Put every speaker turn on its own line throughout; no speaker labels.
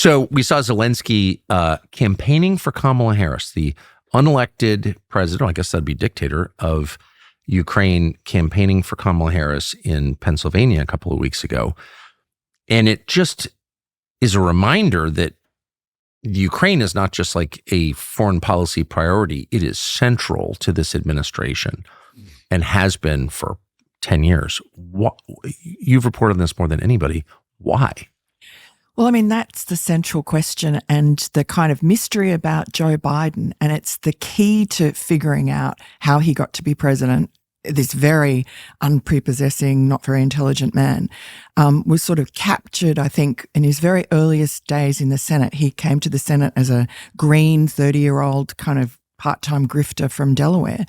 So we saw Zelensky campaigning for Kamala Harris, the unelected president, I guess that'd be dictator of Ukraine, campaigning for Kamala Harris in Pennsylvania a couple of weeks ago. And it just is a reminder that Ukraine is not just like a foreign policy priority. It is central to this administration and has been for 10 years. You've reported on this more than anybody. Why?
Well, I mean, that's the central question and the kind of mystery about Joe Biden. And it's the key to figuring out how he got to be president. This very unprepossessing, not very intelligent man was sort of captured, I think, in his very earliest days in the Senate. He came to the Senate as a green 30-year-old kind of part-time grifter from Delaware.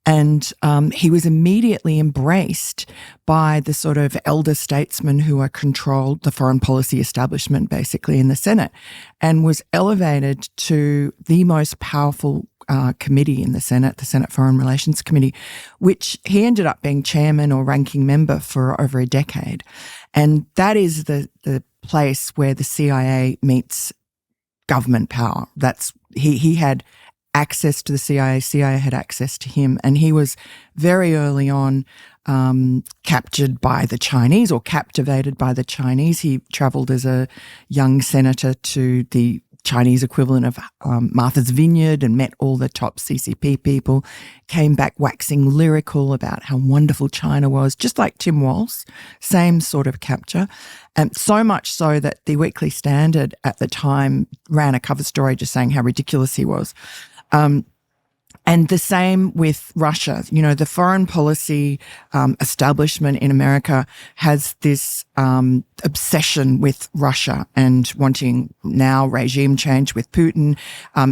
And he was immediately embraced by the sort of elder statesmen who are controlled, the foreign policy establishment basically in the Senate, and was elevated to the most powerful committee in the Senate Foreign Relations Committee, which he ended up being chairman or ranking member for over a decade. And that is the place where the CIA meets government power. He had access to the CIA had access to him, and he was very early on captured by the Chinese or captivated by the Chinese. He traveled as a young senator to the Chinese equivalent of Martha's Vineyard and met all the top CCP people, came back waxing lyrical about how wonderful China was, just like Tim Walz, same sort of capture. And so much so that the Weekly Standard at the time ran a cover story just saying how ridiculous he was. And the same with Russia. You know, the foreign policy establishment in America has this obsession with Russia and wanting now regime change with Putin,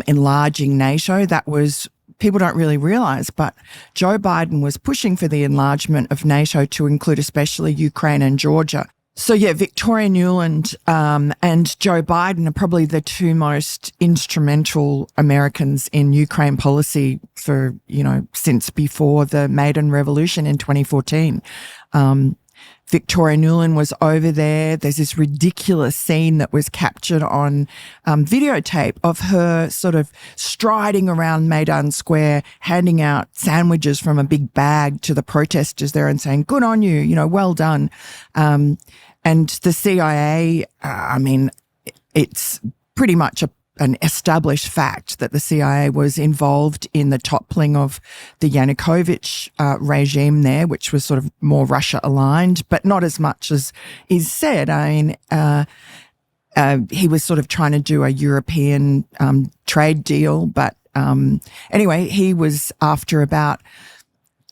enlarging NATO. That was, people don't really realize, but Joe Biden was pushing for the enlargement of NATO to include especially Ukraine and Georgia. So, yeah, Victoria Nuland and Joe Biden are probably the two most instrumental Americans in Ukraine policy for, since before the Maidan Revolution in 2014. Victoria Nuland was over there. There's this ridiculous scene that was captured on videotape of her sort of striding around Maidan Square, handing out sandwiches from a big bag to the protesters there and saying, "Good on you, well done." And the CIA, it's pretty much an established fact that the CIA was involved in the toppling of the Yanukovych regime there, which was sort of more Russia aligned, but not as much as is said. He was sort of trying to do a European trade deal, but anyway, he was after about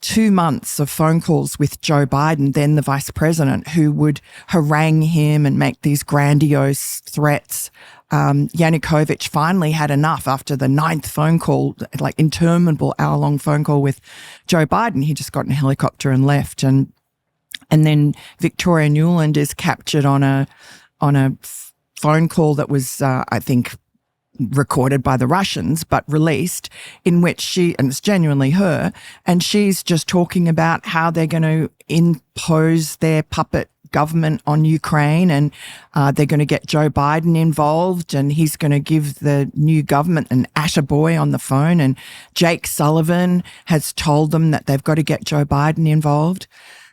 2 months of phone calls with Joe Biden, then the vice president, who would harangue him and make these grandiose threats. Yanukovych finally had enough after the 9th phone call, like interminable hour-long phone call with Joe Biden. He just got in a helicopter and left. And then Victoria Nuland is captured on a phone call that was, I think, recorded by the Russians, but released, in which and it's genuinely her, and she's just talking about how they're going to impose their puppet government on Ukraine, and they're going to get Joe Biden involved, and he's going to give the new government an attaboy on the phone, and Jake Sullivan has told them that they've got to get Joe Biden involved.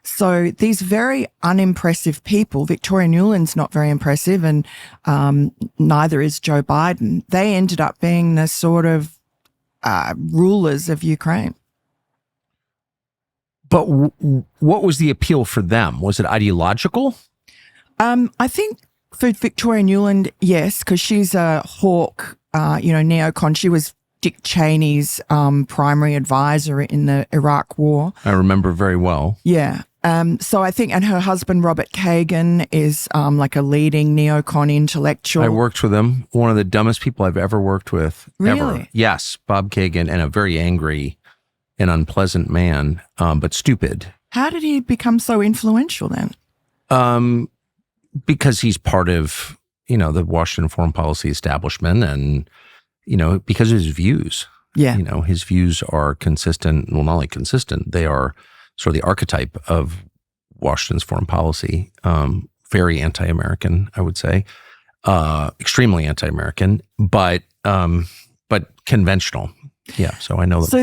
So these very unimpressive people, Victoria Nuland's not very impressive, and neither is Joe Biden. They ended up being the sort of rulers of Ukraine.
But what was the appeal for them? Was it ideological?
I think for Victoria Nuland, yes, because she's a hawk, neocon. She was Dick Cheney's primary advisor in the Iraq War.
I remember very well.
Yeah. So I think, and her husband, Robert Kagan, is like a leading neocon intellectual.
I worked with him. One of the dumbest people I've ever worked with.
Really?
Ever. Yes, Bob Kagan, and a very angry and unpleasant man, but stupid.
How did he become so influential then?
Because he's part of, the Washington foreign policy establishment, and, because of his views.
Yeah.
His views are consistent. Well, not only consistent, they are sort of the archetype of Washington's foreign policy, very anti-American, I would say. extremely anti-American, but conventional. Yeah, so I know that.
So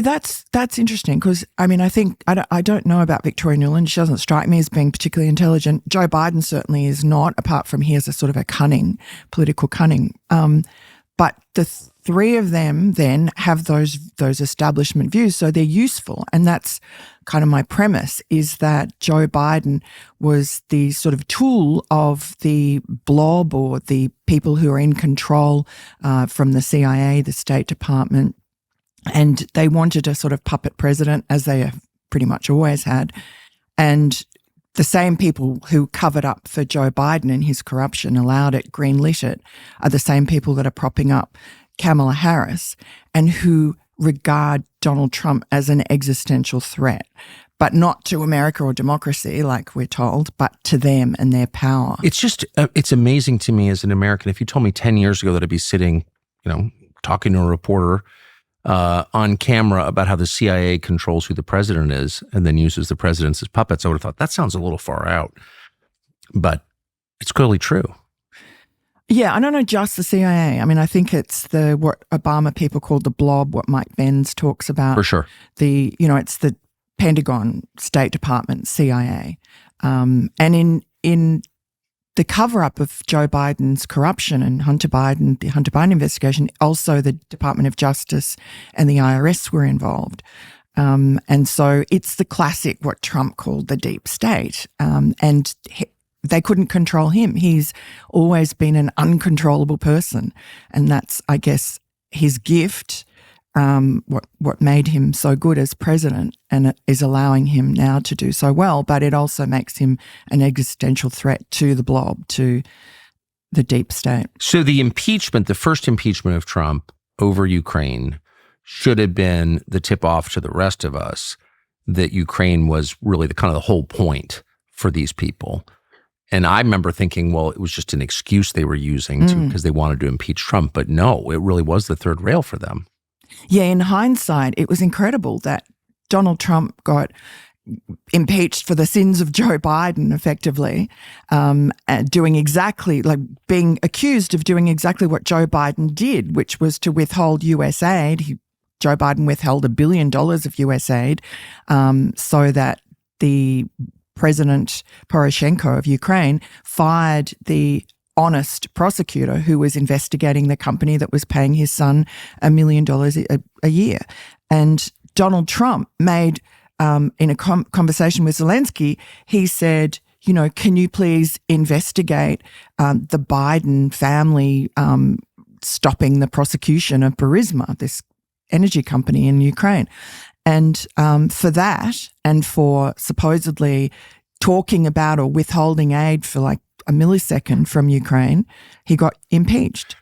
that's interesting because, I mean, I think I don't know about Victoria Nuland. She doesn't strike me as being particularly intelligent. Joe Biden certainly is not, apart from he has a sort of a political cunning. But the three of them then have those establishment views, so they're useful. And that's kind of my premise, is that Joe Biden was the sort of tool of the blob, or the people who are in control from the CIA, the State Department, and they wanted a sort of puppet president, as they have pretty much always had. And the same people who covered up for Joe Biden and his corruption, allowed it, greenlit it, are the same people that are propping up Kamala Harris and who regard Donald Trump as an existential threat, but not to America or democracy, like we're told, but to them and their power.
It's just, it's amazing to me as an American. If you told me 10 years ago that I'd be sitting, talking to a reporter on camera about how the CIA controls who the president is and then uses the presidents as puppets, I would have thought that sounds a little far out, but it's clearly true.
Yeah, I don't know just the CIA. I mean, I think it's what Obama people called the blob, what Mike Benz talks about.
For sure.
It's the Pentagon, State Department, CIA. And in the cover-up of Joe Biden's corruption and the Hunter Biden investigation, also the Department of Justice and the IRS were involved. And so it's the classic, what Trump called the deep state. And they couldn't control him. He's always been an uncontrollable person. And that's, I guess, his gift, what made him so good as president, and it is allowing him now to do so well. But it also makes him an existential threat to the blob, to the deep state.
So the first impeachment of Trump over Ukraine should have been the tip-off to the rest of us that Ukraine was really the whole point for these people. And I remember thinking, well, it was just an excuse they were using because they wanted to impeach Trump. But no, it really was the third rail for them.
Yeah, in hindsight, it was incredible that Donald Trump got impeached for the sins of Joe Biden, effectively, doing exactly, being accused of doing exactly what Joe Biden did, which was to withhold U.S. aid. Joe Biden withheld $1 billion of U.S. aid so that the President Poroshenko of Ukraine fired the honest prosecutor who was investigating the company that was paying his son $1 million a year. And Donald Trump made, in a conversation with Zelensky, he said, can you please investigate the Biden family stopping the prosecution of Burisma, this energy company in Ukraine. And for that, and for supposedly talking about or withholding aid for a millisecond from Ukraine, he got impeached.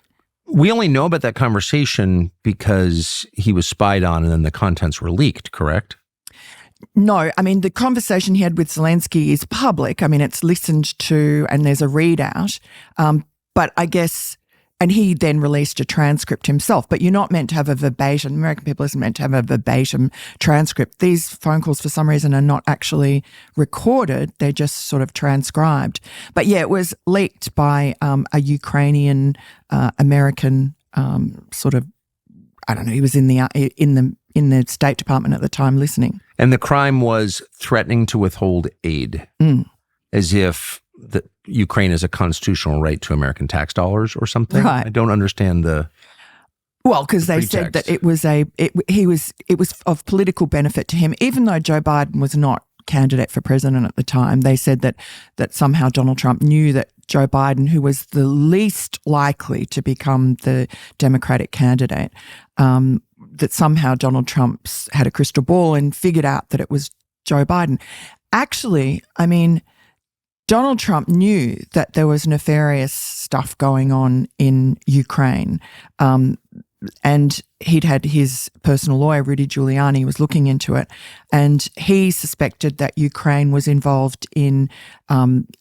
We only know about that conversation because he was spied on and then the contents were leaked, correct?
No, I mean, the conversation he had with Zelensky is public. I mean, it's listened to and there's a readout. But I guess, and he then released a transcript himself, but you're not meant to have a verbatim, American people isn't meant to have a verbatim transcript. These phone calls for some reason are not actually recorded. They're just sort of transcribed. But yeah, it was leaked by a Ukrainian American sort of, I don't know, he was in the State Department at the time listening.
And the crime was threatening to withhold aid, as if the Ukraine has a constitutional right to American tax dollars or something.
Right.
I don't understand
well, because they said that it was of political benefit to him, even though Joe Biden was not candidate for president at the time. They said that somehow Donald Trump knew that Joe Biden, who was the least likely to become the Democratic candidate, that somehow Donald Trump had a crystal ball and figured out that it was Joe Biden. Actually, I mean, Donald Trump knew that there was nefarious stuff going on in Ukraine. And he'd had his personal lawyer, Rudy Giuliani, was looking into it. And he suspected that Ukraine was involved in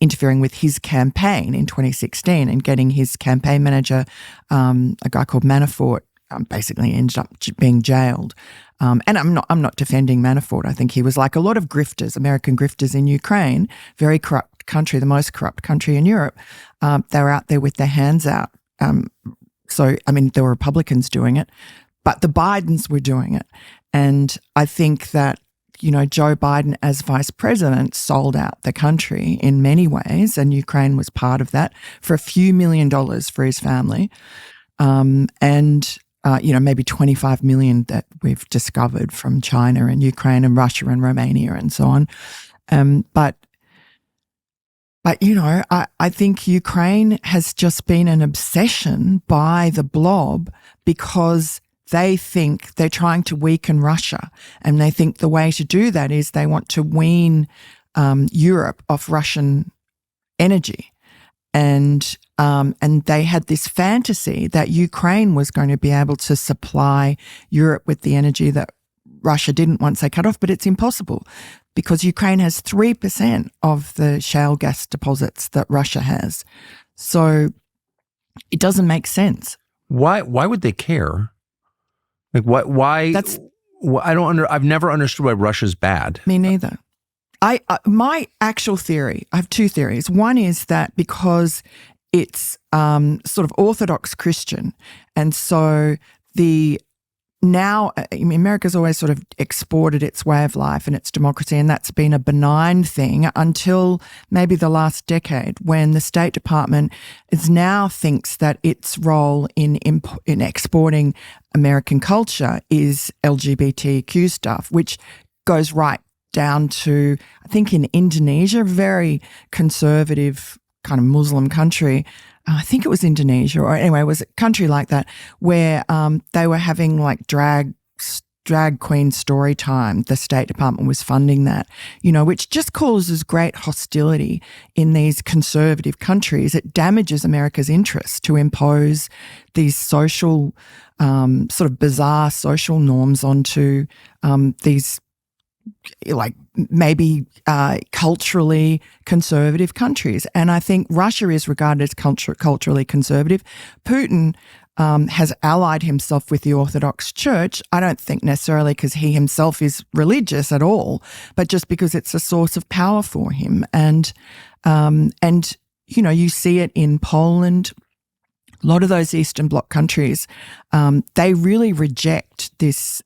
interfering with his campaign in 2016 and getting his campaign manager, a guy called Manafort, basically ended up being jailed. And I'm not defending Manafort. I think he was like a lot of grifters, American grifters in Ukraine, very corrupt country, the most corrupt country in Europe. They were out there with their hands out. So, I mean, there were Republicans doing it, but the Bidens were doing it. And I think that, you know, Joe Biden as vice president sold out the country in many ways, and Ukraine was part of that, for a few $1 million for his family. You know, maybe 25 million that we've discovered from China and Ukraine and Russia and Romania and so on. But you know, I think Ukraine has just been an obsession by the blob because they think they're trying to weaken Russia, and they think the way to do that is they want to wean Europe off Russian energy. And they had this fantasy that Ukraine was going to be able to supply Europe with the energy that Russia didn't once they cut off, but it's impossible because Ukraine has 3% of the shale gas deposits that Russia has. So it doesn't make sense.
Why would they care? Like why? I've never understood why Russia's bad.
Me neither. My actual theory, I have two theories. One is that because it's sort of Orthodox Christian, and so America's always sort of exported its way of life and its democracy, and that's been a benign thing until maybe the last decade, when the State Department now thinks that its role in exporting American culture is LGBTQ stuff, which goes right down to, I think, in Indonesia, a very conservative kind of Muslim country. I think it was Indonesia, or anyway, it was a country like that, where they were having like drag queen story time. The State Department was funding that, you know, which just causes great hostility in these conservative countries. It damages America's interest to impose these social, sort of bizarre social norms onto these, like, maybe culturally conservative countries. And I think Russia is regarded as culturally conservative. Putin has allied himself with the Orthodox Church. I don't think necessarily because he himself is religious at all, but just because it's a source of power for him. And you know, you see it in Poland. A lot of those Eastern Bloc countries, they really reject this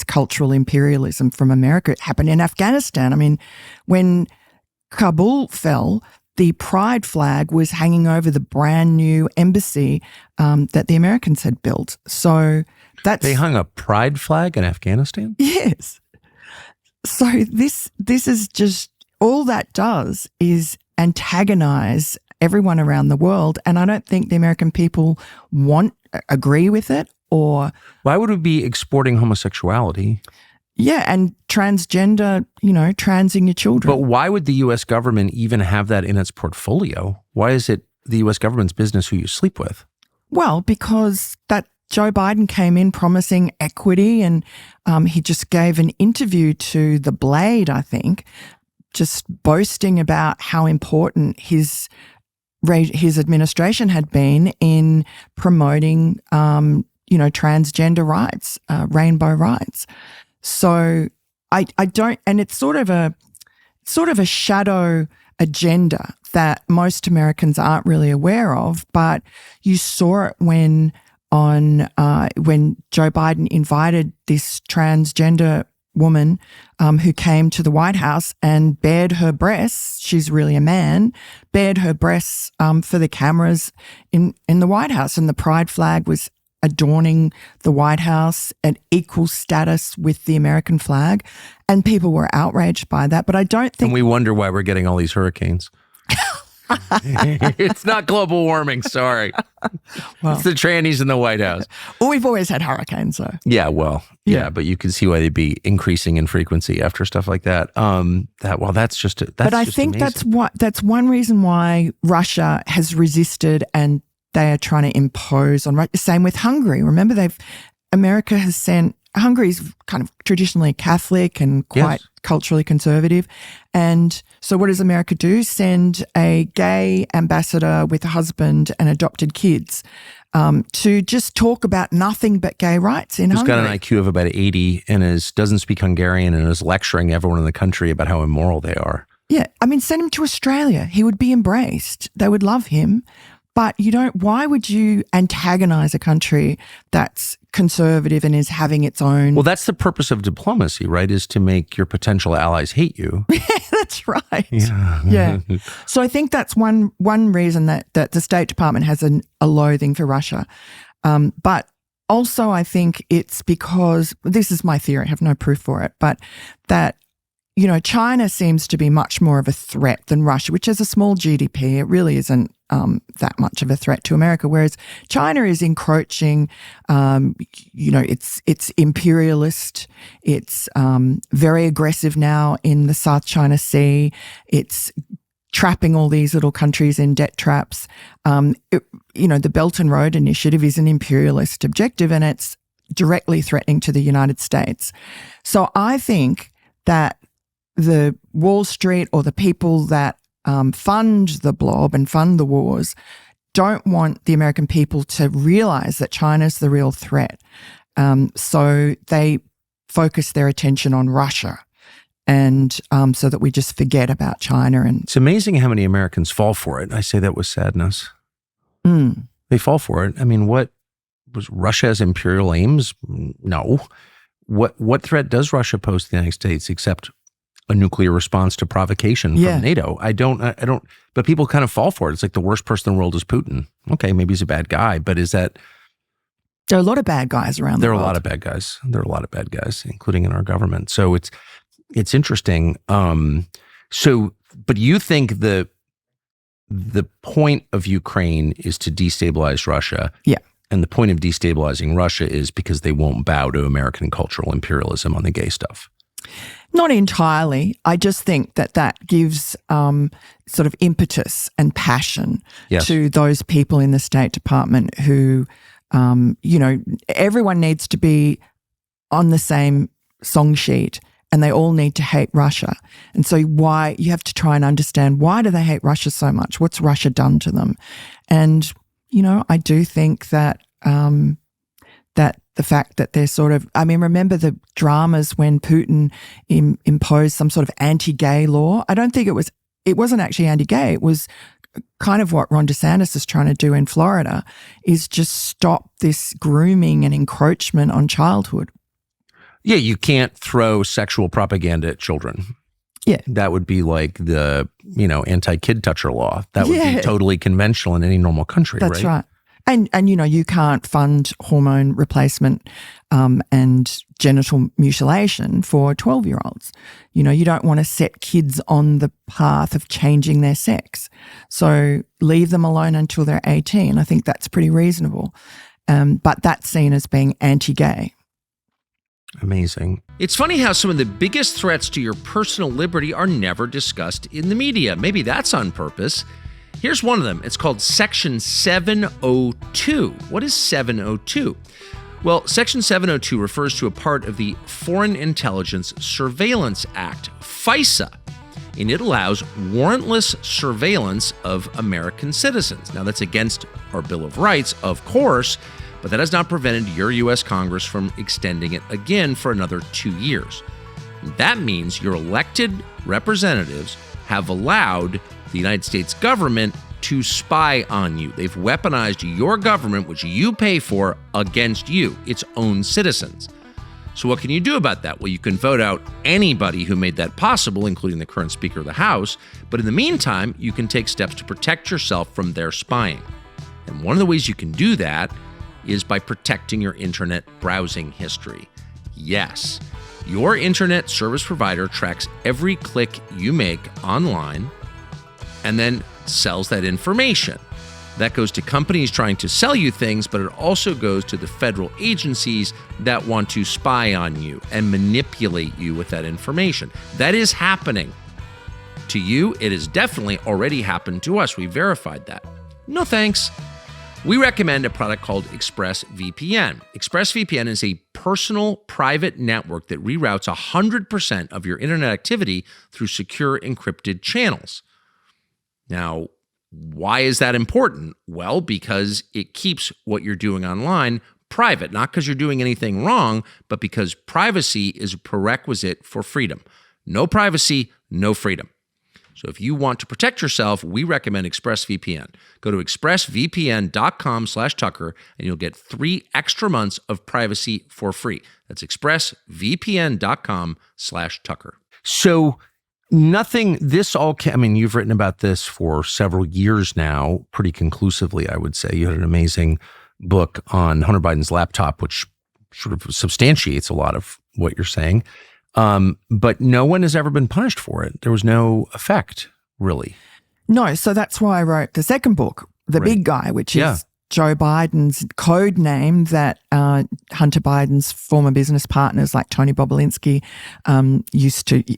cultural imperialism from America. It happened in Afghanistan. I mean, when Kabul fell, the pride flag was hanging over the brand new embassy that the Americans had built. So
they hung a pride flag in Afghanistan?
Yes. So this is just, all that does is antagonize everyone around the world, and I don't think the American people agree with it. Or
why would we be exporting homosexuality?
Yeah, and transgender, you know, transing your children.
But why would the U.S. government even have that in its portfolio? Why is it the U.S. government's business who you sleep with?
Well, because that Joe Biden came in promising equity, and he just gave an interview to The Blade, I think, just boasting about how important his administration had been in promoting you know, transgender rights, rainbow rights. So I don't, and it's sort of a shadow agenda that most Americans aren't really aware of, but you saw it when Joe Biden invited this transgender woman who came to the White House and bared her breasts. She's really a man, bared her breasts for the cameras in the White House, and the pride flag was adorning the White House at equal status with the American flag, and people were outraged by that. But I don't think—
And we wonder why we're getting all these hurricanes. It's not global warming, sorry. Well, it's the trannies in the White House.
Well, we've always had hurricanes, though.
Yeah, well, yeah, but you can see why they'd be increasing in frequency after stuff like that. That's just
But I think
amazing.
that's one reason why Russia has resisted, and they are trying to impose on Russia. Same with Hungary. Remember, America has sent— Hungary's kind of traditionally Catholic and quite culturally conservative. And so what does America do? Send a gay ambassador with a husband and adopted kids to just talk about nothing but gay rights in Hungary.
Who's got an IQ of about 80 and doesn't speak Hungarian and is lecturing everyone in the country about how immoral they are.
Yeah. I mean, send him to Australia. He would be embraced. They would love him. But why would you antagonize a country that's conservative and is having its own?
Well, that's the purpose of diplomacy, right? Is to make your potential allies hate you.
That's right.
Yeah.
So I think that's one reason that the State Department has a loathing for Russia. But also I think it's because, this is my theory, I have no proof for it, but that China seems to be much more of a threat than Russia, which has a small GDP. It really isn't that much of a threat to America, whereas China is encroaching. It's imperialist. It's very aggressive now in the South China Sea. It's trapping all these little countries in debt traps. The Belt and Road Initiative is an imperialist objective, and it's directly threatening to the United States. So I think that the Wall Street or the people that fund the Blob and fund the wars don't want the American people to realize that China's the real threat. So they focus their attention on Russia, and so that we just forget about China. And
it's amazing how many Americans fall for it. I say that with sadness. They fall for it. I mean, what was Russia has imperial aims? No. What threat does Russia pose to the United States except a nuclear response to provocation from NATO? I don't, but people kind of fall for it. It's like the worst person in the world is Putin. Okay, maybe he's a bad guy, but is that?
There are a lot of bad guys around the world.
There are a lot of bad guys. There are a lot of bad guys, including in our government. So it's interesting. But you think the point of Ukraine is to destabilize Russia.
Yeah.
And the point of destabilizing Russia is because they won't bow to American cultural imperialism on the gay stuff.
Not entirely. I just think that gives sort of impetus and passion to those people in the State Department who, everyone needs to be on the same song sheet, and they all need to hate Russia. And so why you have to try and understand, why do they hate Russia so much? What's Russia done to them? And, I do think that that the fact that they're sort of, remember the dramas when Putin imposed some sort of anti-gay law? I don't think it wasn't actually anti-gay. It was kind of what Ron DeSantis is trying to do in Florida, is just stop this grooming and encroachment on childhood.
Yeah, you can't throw sexual propaganda at children.
Yeah.
That would be like the, anti-kid toucher law. That would be totally conventional in any normal country,
That's
right?
right. And you can't fund hormone replacement and genital mutilation for 12-year-olds. You don't want to set kids on the path of changing their sex. So leave them alone until they're 18. I think that's pretty reasonable. But that's seen as being anti-gay.
Amazing.
It's funny how some of the biggest threats to your personal liberty are never discussed in the media. Maybe that's on purpose. Here's one of them. It's called Section 702. What is 702? Well, Section 702 refers to a part of the Foreign Intelligence Surveillance Act, FISA, and it allows warrantless surveillance of American citizens. Now, that's against our Bill of Rights, of course, but that has not prevented your U.S. Congress from extending it again for another 2 years. That means your elected representatives have allowed the United States government to spy on you. They've weaponized your government, which you pay for, against you, its own citizens. So what can you do about that? Well, you can vote out anybody who made that possible, including the current Speaker of the House. But in the meantime, you can take steps to protect yourself from their spying. And one of the ways you can do that is by protecting your internet browsing history. Yes, your internet service provider tracks every click you make online and then sells that information. That goes to companies trying to sell you things, but it also goes to the federal agencies that want to spy on you and manipulate you with that information. That is happening to you. It has definitely already happened to us. We verified that. No thanks. We recommend a product called ExpressVPN. ExpressVPN is a personal private network that reroutes 100% of your internet activity through secure encrypted channels. Now, why is that important? Well, because it keeps what you're doing online private, not because you're doing anything wrong, but because privacy is a prerequisite for freedom. No privacy, no freedom. So if you want to protect yourself, we recommend ExpressVPN. Go to expressvpn.com/Tucker and you'll get 3 extra months of privacy for free. That's expressvpn.com/Tucker.
So nothing, you've written about this for several years now, pretty conclusively, I would say. You had an amazing book on Hunter Biden's laptop, which sort of substantiates a lot of what you're saying. But no one has ever been punished for it. There was no effect, really.
No, so that's why I wrote the second book, The Big Guy, which is Joe Biden's code name that Hunter Biden's former business partners like Tony Bobulinski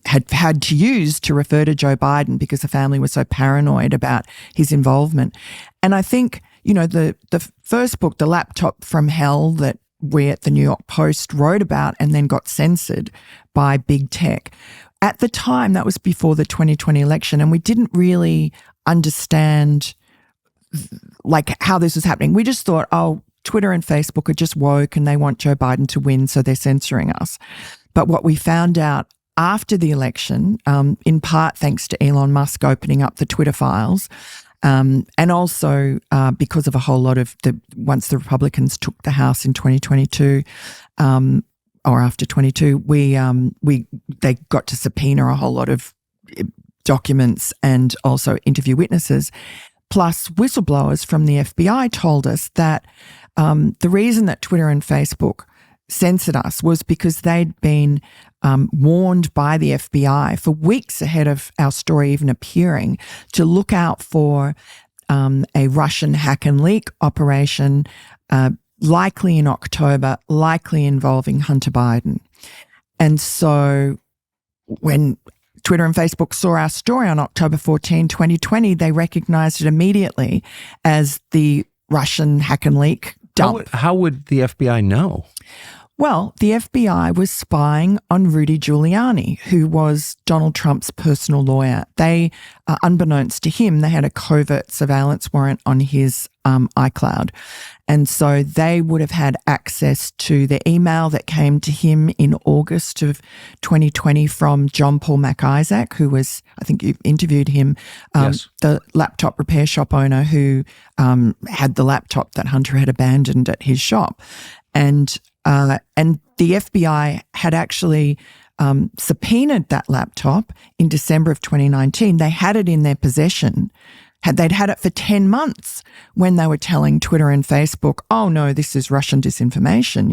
had to use to refer to Joe Biden because the family was so paranoid about his involvement. And I think, the first book, The Laptop from Hell, that we at the New York Post wrote about and then got censored by big tech. At the time, that was before the 2020 election, and we didn't really understand how this was happening. We just thought, Twitter and Facebook are just woke and they want Joe Biden to win, so they're censoring us. But what we found out after the election, in part thanks to Elon Musk opening up the Twitter files, and also because of a whole lot of once the Republicans took the House in 2022, or after 22, they got to subpoena a whole lot of documents and also interview witnesses. Plus, whistleblowers from the FBI told us that the reason that Twitter and Facebook censored us was because they'd been warned by the FBI for weeks ahead of our story even appearing to look out for a Russian hack and leak operation, likely in October, likely involving Hunter Biden. And so when Twitter and Facebook saw our story on October 14, 2020, they recognized it immediately as the Russian hack and leak dump.
How would the FBI know?
Well, the FBI was spying on Rudy Giuliani, who was Donald Trump's personal lawyer. They, unbeknownst to him, they had a covert surveillance warrant on his iCloud. And so they would have had access to the email that came to him in August of 2020 from John Paul MacIsaac, who was, I think you've interviewed him, the laptop repair shop owner who had the laptop that Hunter had abandoned at his shop. And the FBI had actually subpoenaed that laptop in December of 2019. They had it in their possession. They'd had it for 10 months when they were telling Twitter and Facebook, oh, no, this is Russian disinformation,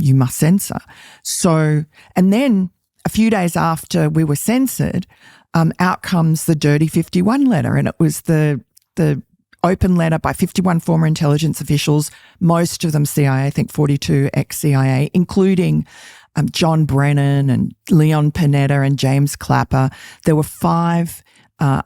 you must censor. So, and then a few days after we were censored, out comes the Dirty 51 letter, and it was the open letter by 51 former intelligence officials, most of them CIA, I think 42 ex-CIA, including John Brennan and Leon Panetta and James Clapper. There were 5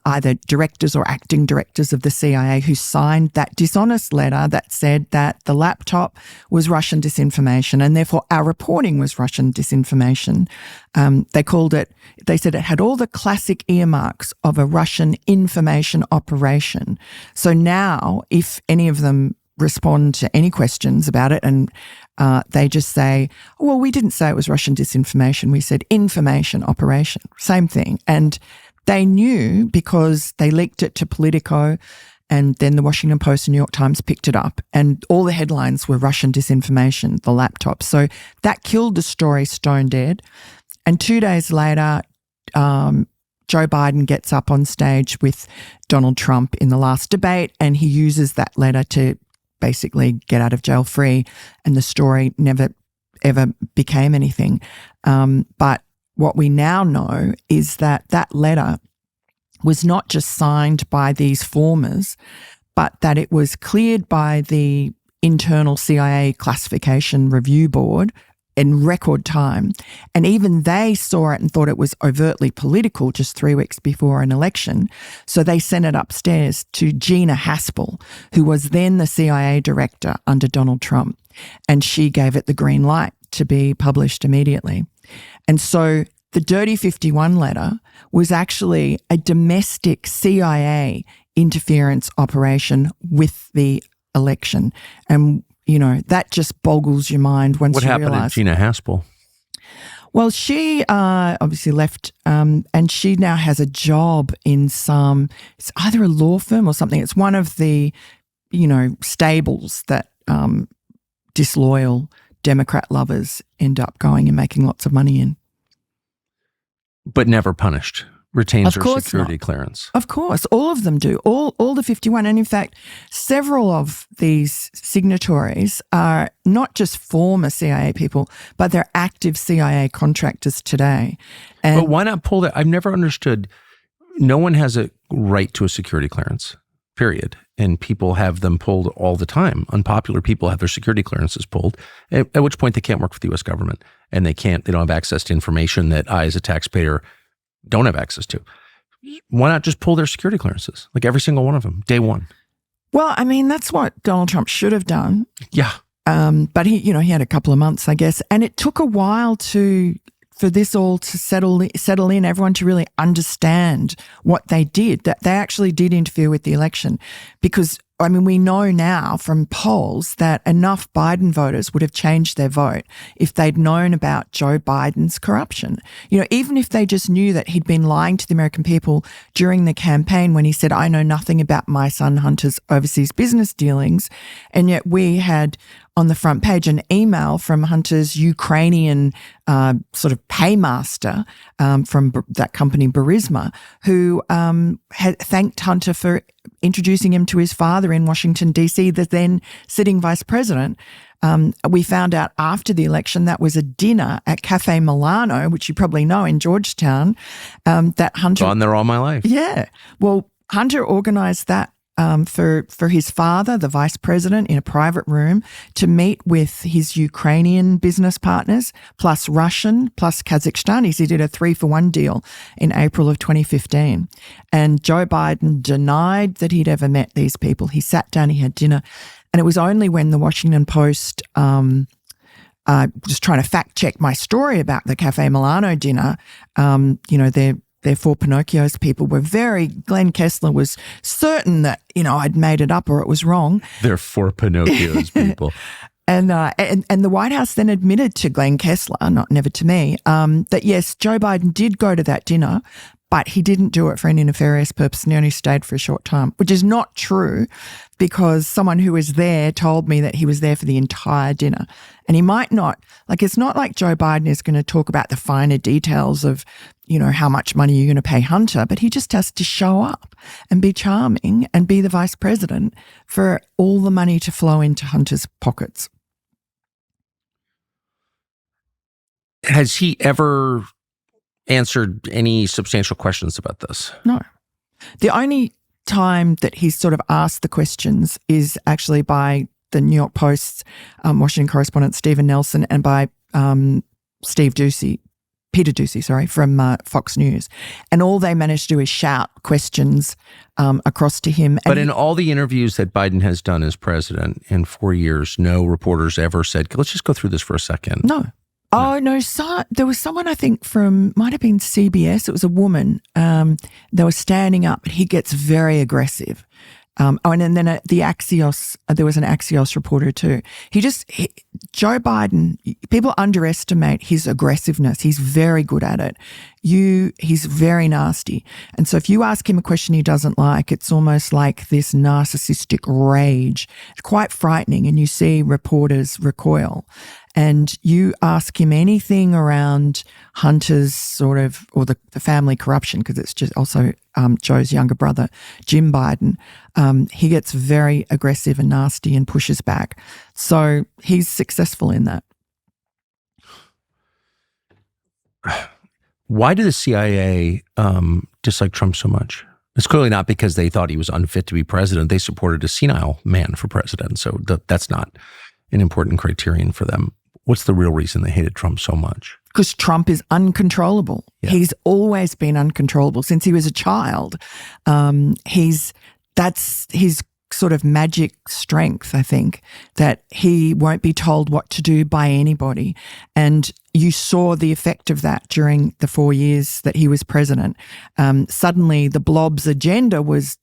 either directors or acting directors of the CIA who signed that dishonest letter that said that the laptop was Russian disinformation and therefore our reporting was Russian disinformation. They said it had all the classic earmarks of a Russian information operation. So now if any of them respond to any questions about it and they just say, well, we didn't say it was Russian disinformation. We said information operation, same thing. And they knew because they leaked it to Politico and then the Washington Post and New York Times picked it up and all the headlines were Russian disinformation, the laptop. So that killed the story stone dead. And 2 days later, Joe Biden gets up on stage with Donald Trump in the last debate and he uses that letter to basically get out of jail free and the story never, ever became anything. But what we now know is that that letter was not just signed by these formers, but that it was cleared by the internal CIA classification review board in record time. And even they saw it and thought it was overtly political just 3 weeks before an election. So they sent it upstairs to Gina Haspel, who was then the CIA director under Donald Trump. And she gave it the green light to be published immediately. And so the Dirty 51 letter was actually a domestic CIA interference operation with the election. And, that just boggles your mind once you realize.
What happened to Gina Haspel?
Well, she obviously left, and she now has a job in it's either a law firm or something. It's one of the, stables that disloyal Democrat lovers end up going and making lots of money in.
But never punished. Retains
Of
her
course
security
not.
clearance.
Of course, all of them do. All the 51. And in fact, several of these signatories are not just former CIA people, but they're active CIA contractors today. And
But why not pull that? I've never understood. No one has a right to a security clearance, period. And people have them pulled all the time. Unpopular people have their security clearances pulled, at which point they can't work for the U.S. government. And they don't have access to information that I, as a taxpayer, don't have access to. Why not just pull their security clearances? Like every single one of them, day one.
well, I mean, that's what Donald Trump should have done.
Yeah.
But he had a couple of months, I guess, and it took a while for this all to settle in, everyone to really understand what they did, that they actually did interfere with the election. Because, I mean, we know now from polls that enough Biden voters would have changed their vote if they'd known about Joe Biden's corruption. Even if they just knew that he'd been lying to the American people during the campaign when he said, I know nothing about my son Hunter's overseas business dealings. And yet we had on the front page an email from Hunter's Ukrainian sort of paymaster from that company Burisma, who had thanked Hunter for introducing him to his father in Washington, D.C., the then sitting vice president. We found out after the election that was a dinner at Cafe Milano, which you probably know in Georgetown, that Hunter...
Gone there all my life.
Yeah. Well, Hunter organized that for his father, the vice president, in a private room to meet with his Ukrainian business partners, plus Russian, plus Kazakhstanis. He did a 3-for-1 deal in April of 2015. And Joe Biden denied that he'd ever met these people. He sat down, he had dinner. And it was only when the Washington Post, just trying to fact check my story about the Cafe Milano dinner, their four Pinocchios people were Glenn Kessler was certain that, I'd made it up or it was wrong.
They're four Pinocchios people.
And the White House then admitted to Glenn Kessler, never to me, that yes, Joe Biden did go to that dinner, but he didn't do it for any nefarious purpose and he only stayed for a short time, which is not true because someone who was there told me that he was there for the entire dinner. And he might not, it's not like Joe Biden is going to talk about the finer details of, how much money you're going to pay Hunter, but he just has to show up and be charming and be the vice president for all the money to flow into Hunter's pockets.
Has he ever answered any substantial questions about this?
No. The only time that he's sort of asked the questions is actually by the New York Post's Washington correspondent Stephen Nelson and by Peter Doocy, from Fox News. And all they managed to do is shout questions across to him.
But in all the interviews that Biden has done as president in 4 years, no reporters ever said, let's just go through this for a second.
No. Oh, no. There was someone, I think, might have been CBS. It was a woman. They were standing up, but he gets very aggressive. And then the Axios, there was an Axios reporter too. Joe Biden, people underestimate his aggressiveness. He's very good at it. He's very nasty. And so if you ask him a question he doesn't like, it's almost like this narcissistic rage. It's quite frightening, and you see reporters recoil. And you ask him anything around Hunter's or the family corruption, because it's just also Joe's younger brother, Jim Biden, he gets very aggressive and nasty and pushes back. So he's successful in that.
Why did the CIA dislike Trump so much? It's clearly not because they thought he was unfit to be president. They supported a senile man for president. So that's not an important criterion for them. What's the real reason they hated Trump so much?
Because Trump is uncontrollable. Yeah. He's always been uncontrollable since he was a child. That's his sort of magic strength, I think, that he won't be told what to do by anybody. And you saw the effect of that during the 4 years that he was president. Suddenly the Blob's agenda was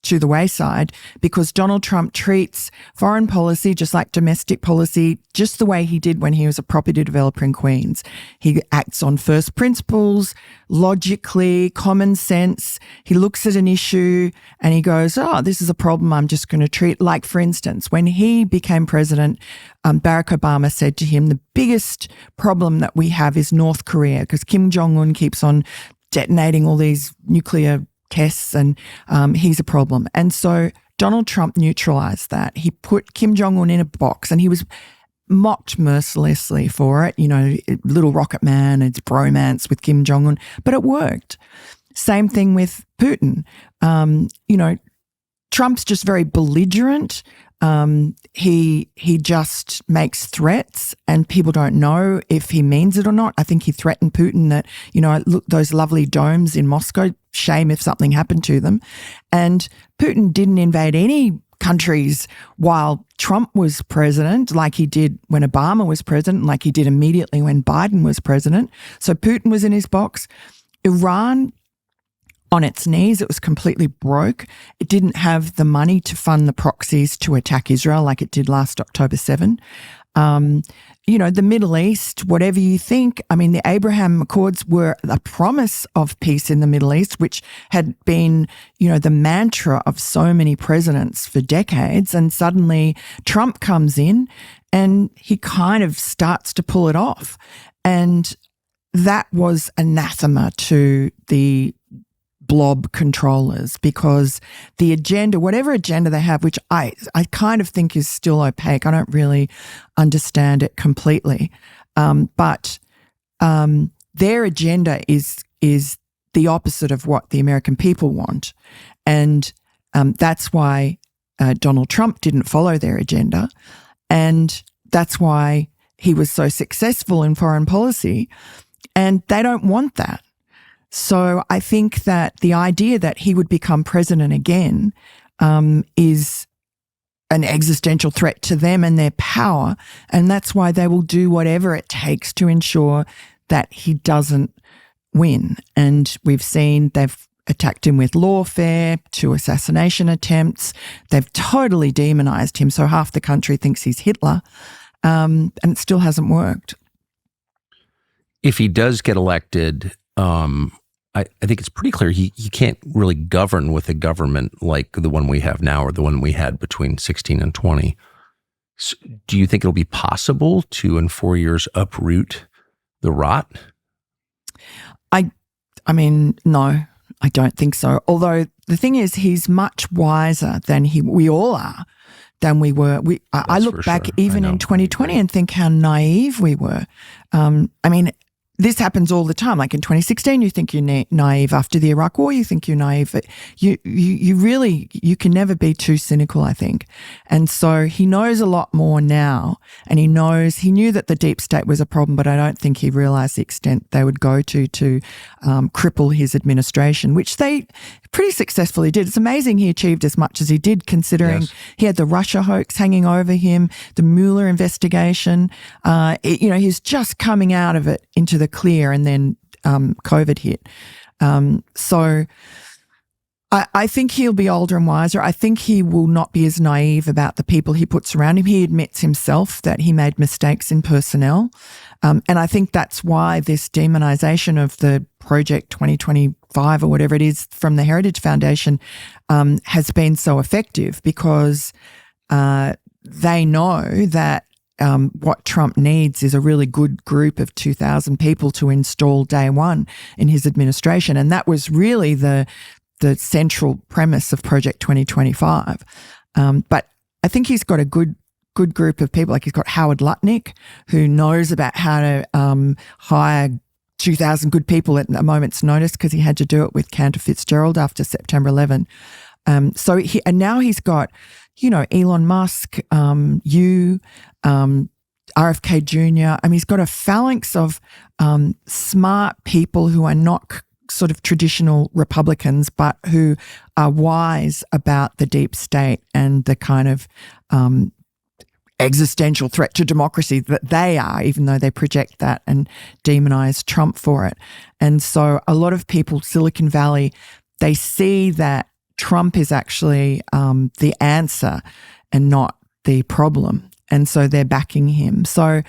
to the wayside because Donald Trump treats foreign policy just like domestic policy, just the way he did when he was a property developer in Queens. He acts on first principles, logically, common sense. He looks at an issue and he goes, oh, this is a problem I'm just going to treat. Like, for instance, when he became president, Barack Obama said to him, the biggest problem that we have is North Korea because Kim Jong-un keeps on detonating all these nuclear tests and he's a problem. And so Donald Trump neutralized that. He put Kim Jong-un in a box and he was mocked mercilessly for it. You know, little rocket man, it's bromance with Kim Jong-un, but it worked. Same thing with Putin. You know, Trump's just very belligerent. He just makes threats and people don't know if he means it or not. I think he threatened Putin that, you know, look, those lovely domes in Moscow, shame if something happened to them. And Putin didn't invade any countries while Trump was president, like he did when Obama was president, like he did immediately when Biden was president. So Putin was in his box. Iran, on its knees, it was completely broke. It didn't have the money to fund the proxies to attack Israel like it did last October 7. You know, the Middle East, whatever you think, I mean, the Abraham Accords were a promise of peace in the Middle East, which had been, you know, the mantra of so many presidents for decades. And suddenly Trump comes in and he kind of starts to pull it off. And that was anathema to the Blob controllers because the agenda, whatever agenda they have, which I kind of think is still opaque. I don't really understand it completely. But their agenda is the opposite of what the American people want. And that's why Donald Trump didn't follow their agenda. And that's why he was so successful in foreign policy. And they don't want that. So I think that the idea that he would become president again is an existential threat to them and their power, and that's why they will do whatever it takes to ensure that he doesn't win. And we've seen they've attacked him with lawfare, 2 assassination attempts. They've totally demonized him, so half the country thinks he's Hitler, and it still hasn't worked.
If he does get elected, I think it's pretty clear he can't really govern with a government like the one we have now or the one we had between 16 and 20. So do you think it'll be possible to, in 4 years, uproot the rot?
I mean, no, I don't think so. Although the thing is, he's much wiser than we all are, than we were. I look back even in 2020 and think how naive we were. I mean, this happens all the time. Like in 2016, you think you're naive. After the Iraq War, you think you're naive. You can never be too cynical, I think. And so he knows a lot more now, and he knew that the deep state was a problem, but I don't think he realized the extent they would go to cripple his administration, which they pretty successfully did. It's amazing he achieved as much as he did, considering he had the Russia hoax hanging over him, the Mueller investigation. He's just coming out of it into the clear, and then COVID hit. So I think he'll be older and wiser. I think he will not be as naive about the people he puts around him. He admits himself that he made mistakes in personnel. And I think that's why this demonization of the Project 2025 or whatever it is from the Heritage Foundation has been so effective, because they know that what Trump needs is a really good group of 2,000 people to install day one in his administration. And that was really the central premise of Project 2025. But I think he's got a good group of people. Like, he's got Howard Lutnick, who knows about how to hire 2,000 good people at a moment's notice, because he had to do it with Cantor Fitzgerald after September 11. And now he's got, Elon Musk, RFK Jr. I mean, he's got a phalanx of smart people who are not sort of traditional Republicans, but who are wise about the deep state and the kind of existential threat to democracy that they are, even though they project that and demonize Trump for it. And so a lot of people, Silicon Valley, they see that Trump is actually the answer and not the problem. And so they're backing him. So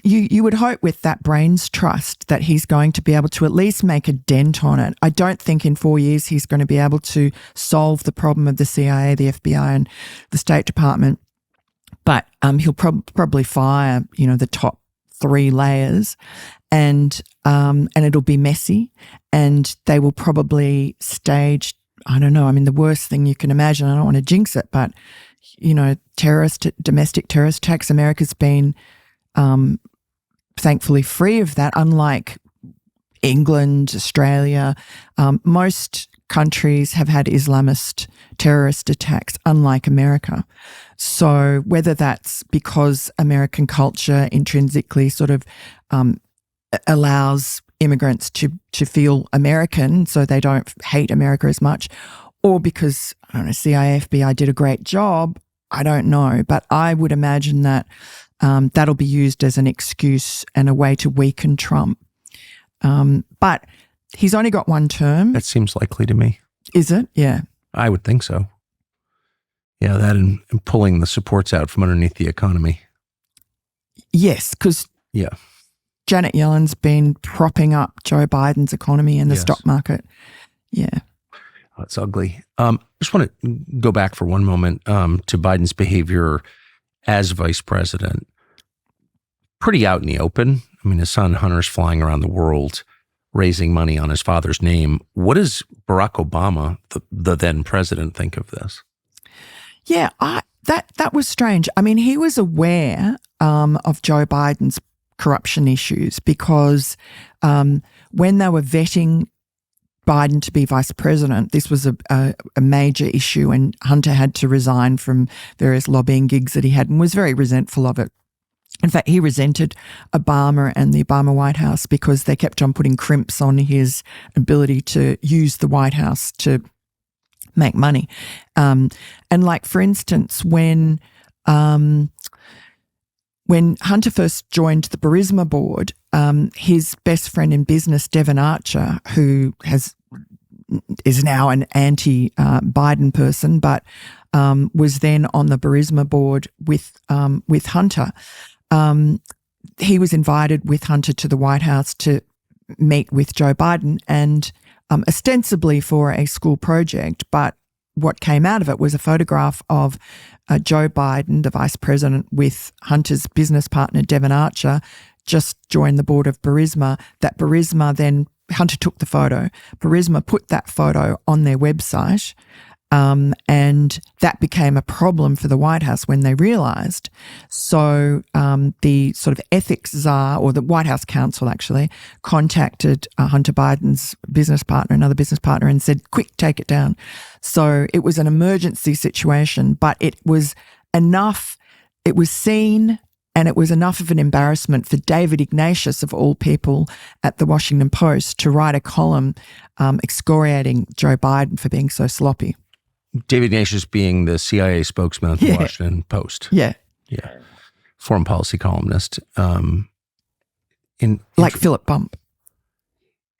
you would hope with that brains trust that he's going to be able to at least make a dent on it. I don't think in 4 years he's going to be able to solve the problem of the CIA, the FBI, and the State Department. But he'll probably fire, the top 3 layers, and it'll be messy, and they will probably stage, I don't know, I mean, the worst thing you can imagine, I don't want to jinx it, but, domestic terrorist attacks. America's been thankfully free of that, unlike England, Australia. Most countries have had Islamist terrorist attacks, unlike America. So whether that's because American culture intrinsically sort of allows immigrants to feel American so they don't hate America as much, or because, I don't know, CIA, FBI did a great job, I don't know. But I would imagine that that'll be used as an excuse and a way to weaken Trump. But he's only got 1 term.
That seems likely to me.
Is it? Yeah.
I would think so. Yeah, that and pulling the supports out from underneath the economy.
Yes, because Janet Yellen's been propping up Joe Biden's economy and the stock market. Yeah.
That's ugly. I just want to go back for one moment to Biden's behavior as vice president. Pretty out in the open. I mean, his son Hunter's flying around the world raising money on his father's name. What does Barack Obama, the then president, think of this?
Yeah, that was strange. I mean, he was aware of Joe Biden's corruption issues because when they were vetting Biden to be vice president, this was a major issue, and Hunter had to resign from various lobbying gigs that he had and was very resentful of it. In fact, he resented Obama and the Obama White House because they kept on putting crimps on his ability to use the White House to make money. And like, for instance, when Hunter first joined the Burisma board, his best friend in business, Devin Archer, who is now an anti-Biden person, but was then on the Burisma board with Hunter. He was invited with Hunter to the White House to meet with Joe Biden, and ostensibly for a school project, but what came out of it was a photograph of Joe Biden, the vice president, with Hunter's business partner, Devin Archer, just joined the board of Burisma. That Burisma then, Hunter took the photo. Burisma put that photo on their website, and that became a problem for the White House when they realised. So the sort of ethics czar, or the White House counsel actually, contacted Hunter Biden's business partner, another business partner, and said, quick, take it down. So it was an emergency situation, but it was enough, it was seen, and it was enough of an embarrassment for David Ignatius, of all people, at the Washington Post to write a column excoriating Joe Biden for being so sloppy.
David Ignatius being the CIA spokesman at the Washington Post.
Yeah.
Foreign policy columnist.
Like Philip Bump.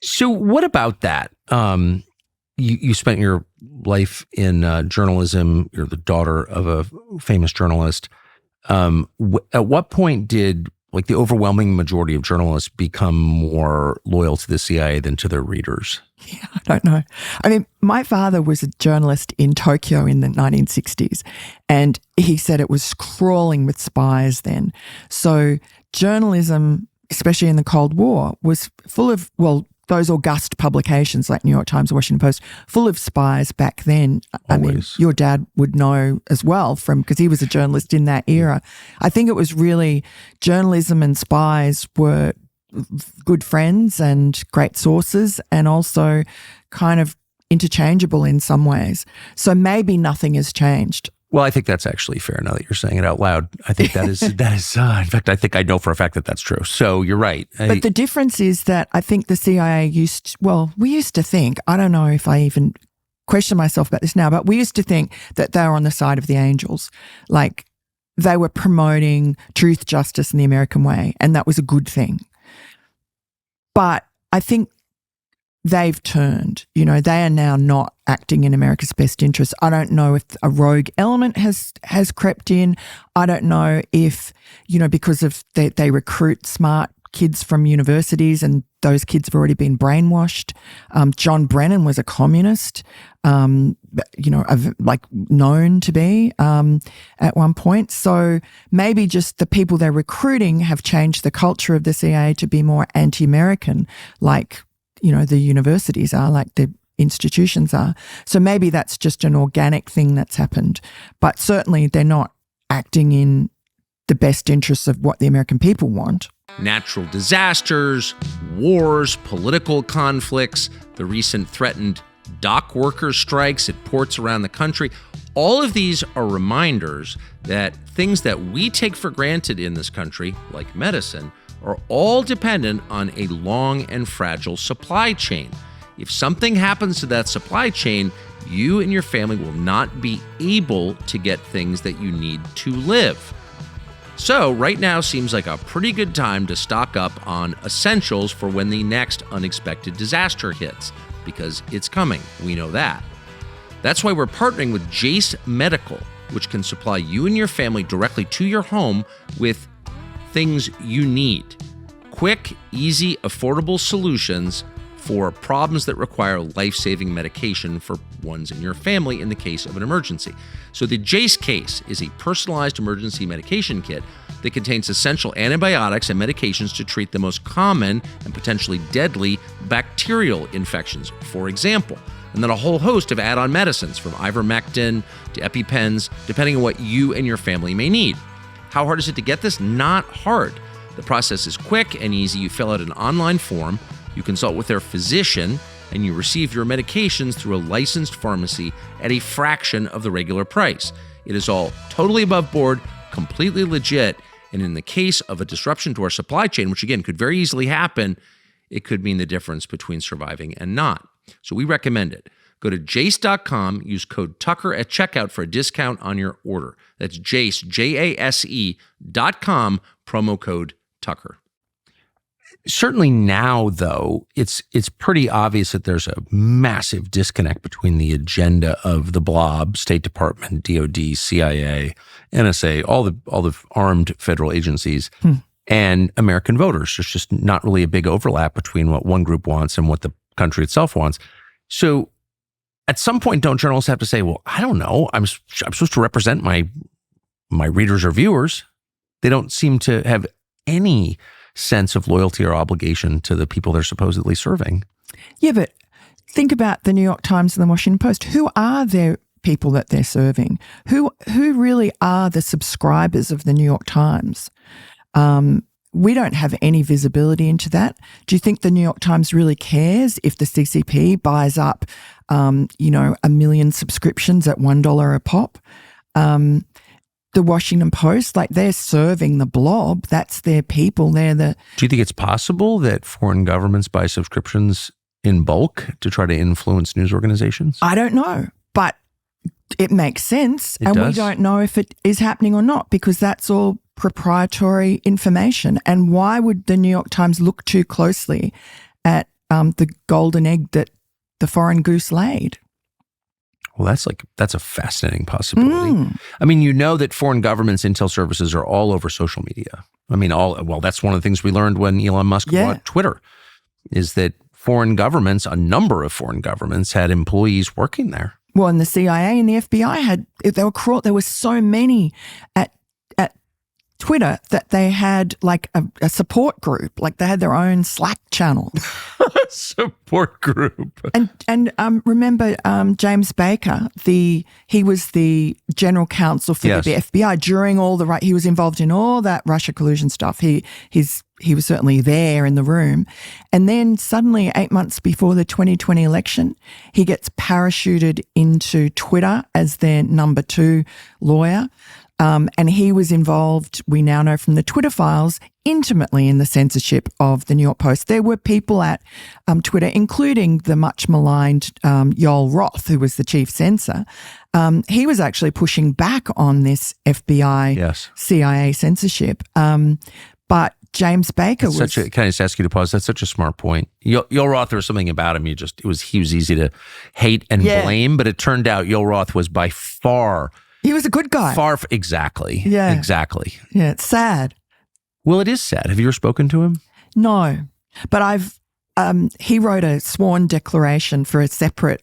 So what about that? You spent your life in journalism. You're the daughter of a famous journalist. At what point did the overwhelming majority of journalists become more loyal to the CIA than to their readers?
Yeah, I don't know. I mean, my father was a journalist in Tokyo in the 1960s, and he said it was crawling with spies then. So journalism, especially in the Cold War, was full of, those august publications like New York Times, Washington Post, full of spies back then.
Always.
I mean, your dad would know as well because he was a journalist in that era. I think it was really journalism and spies were good friends and great sources, and also kind of interchangeable in some ways. So maybe nothing has changed.
Well, I think that's actually fair now that you're saying it out loud. I think that is, in fact, I think I know for a fact that that's true. So you're right.
But the difference is that I think the CIA we used to think, I don't know if I even question myself about this now, but we used to think that they were on the side of the angels. Like they were promoting truth, justice, and the American way, and that was a good thing. But I think they've turned. They are now not acting in America's best interest. I don't know if a rogue element has crept in. I don't know if, because of they recruit smart kids from universities and those kids have already been brainwashed. John Brennan was a communist, known to be at one point. So maybe just the people they're recruiting have changed the culture of the CIA to be more anti-American, like the universities are, like the institutions are. So maybe that's just an organic thing that's happened. But certainly they're not acting in the best interests of what the American people want.
Natural disasters, wars, political conflicts, the recent threatened dock worker strikes at ports around the country. All of these are reminders that things that we take for granted in this country, like medicine, are all dependent on a long and fragile supply chain. If something happens to that supply chain, you and your family will not be able to get things that you need to live. So right now seems like a pretty good time to stock up on essentials for when the next unexpected disaster hits, because it's coming. We know that. That's why we're partnering with Jace Medical, which can supply you and your family directly to your home with things you need. Quick, easy, affordable solutions for problems that require life-saving medication for ones in your family in the case of an emergency. So the Jace Case is a personalized emergency medication kit that contains essential antibiotics and medications to treat the most common and potentially deadly bacterial infections, for example, and then a whole host of add-on medicines from ivermectin to EpiPens, depending on what you and your family may need. How hard is it to get this? Not hard. The process is quick and easy. You fill out an online form, you consult with their physician, and you receive your medications through a licensed pharmacy at a fraction of the regular price. It is all totally above board, completely legit, and in the case of a disruption to our supply chain, which again could very easily happen, it could mean the difference between surviving and not. So we recommend it. Go to jace.com, use code Tucker at checkout for a discount on your order. That's Jace, JASE.com, promo code Tucker.
Certainly now, though, it's pretty obvious that there's a massive disconnect between the agenda of the Blob, State Department, DOD, CIA, NSA, all the armed federal agencies, and American voters. There's just not really a big overlap between what one group wants and what the country itself wants. So at some point, don't journalists have to say, well, I don't know, I'm supposed to represent my readers or viewers. They don't seem to have any sense of loyalty or obligation to the people they're supposedly serving.
Yeah, but think about the New York Times and the Washington Post. Who are their people that they're serving? Who really are the subscribers of the New York Times? We don't have any visibility into that. Do you think the New York Times really cares if the CCP buys up, 1 million subscriptions at $1 a pop? The Washington Post, like they're serving the Blob. That's their people. Do
you think it's possible that foreign governments buy subscriptions in bulk to try to influence news organizations?
I don't know, but it makes sense. We don't know if it is happening or not because that's all proprietary information. And why would the New York Times look too closely at the golden egg that the foreign goose laid?
Well, that's a fascinating possibility. I mean, that foreign governments' intel services are all over social media. I mean, that's one of the things we learned when Elon Musk bought Twitter, is that a number of foreign governments had employees working there.
Well, and the CIA and the FBI there were so many at Twitter that they had like a support group, like they had their own Slack channel.
Support group.
And remember James Baker, he was the general counsel for the FBI during he was involved in all that Russia collusion stuff. He was certainly there in the room. And then suddenly 8 months before the 2020 election, he gets parachuted into Twitter as their number 2 lawyer. And he was involved, we now know from the Twitter files, intimately in the censorship of the New York Post. There were people at Twitter, including the much maligned Yoel Roth, who was the chief censor. He was actually pushing back on this FBI, CIA censorship. But James Baker
Can I just ask you to pause? That's such a smart point. Yoel Roth, there was something about him. He was easy to hate and blame, but it turned out Yoel Roth was by far.
He was a good guy.
Exactly.
Yeah.
Exactly.
Yeah, it's sad.
Well, it is sad. Have you ever spoken to him?
No, but he wrote a sworn declaration for a separate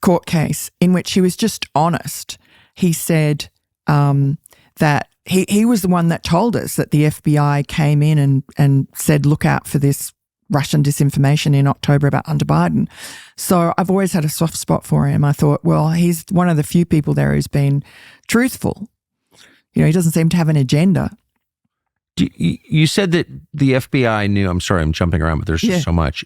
court case in which he was just honest. He said that he was the one that told us that the FBI came in and said, look out for this Russian disinformation in October about Hunter Biden. So I've always had a soft spot for him. I thought, well, he's one of the few people there who's been truthful. You know, he doesn't seem to have an agenda.
You said that the FBI knew, I'm sorry, I'm jumping around, but there's just so much.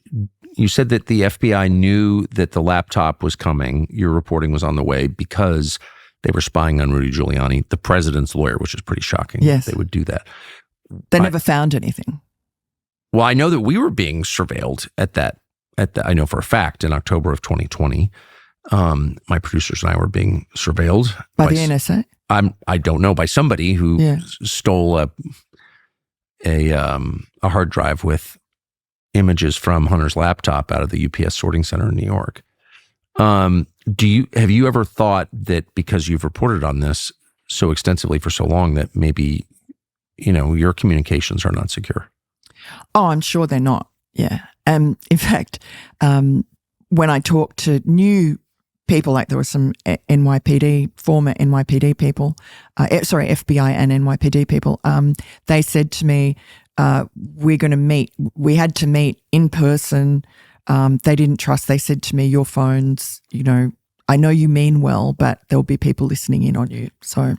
You said that the FBI knew that the laptop was coming, your reporting was on the way, because they were spying on Rudy Giuliani, the president's lawyer, which is pretty shocking.
Yes.
They would do that.
They never found anything.
Well, I know that we were being surveilled I know for a fact, in October of 2020. My producers and I were being surveilled.
By the NSA?
I don't know, by somebody who stole a hard drive with images from Hunter's laptop out of the UPS sorting center in New York. Have you ever thought that because you've reported on this so extensively for so long that maybe, your communications are not secure?
Oh, I'm sure they're not. Yeah. In fact, when I talked to new people, like there were some former NYPD people, FBI and NYPD people, they said to me, we're going to meet. We had to meet in person. They didn't trust. They said to me, your phones, I know you mean well, but there'll be people listening in on you. So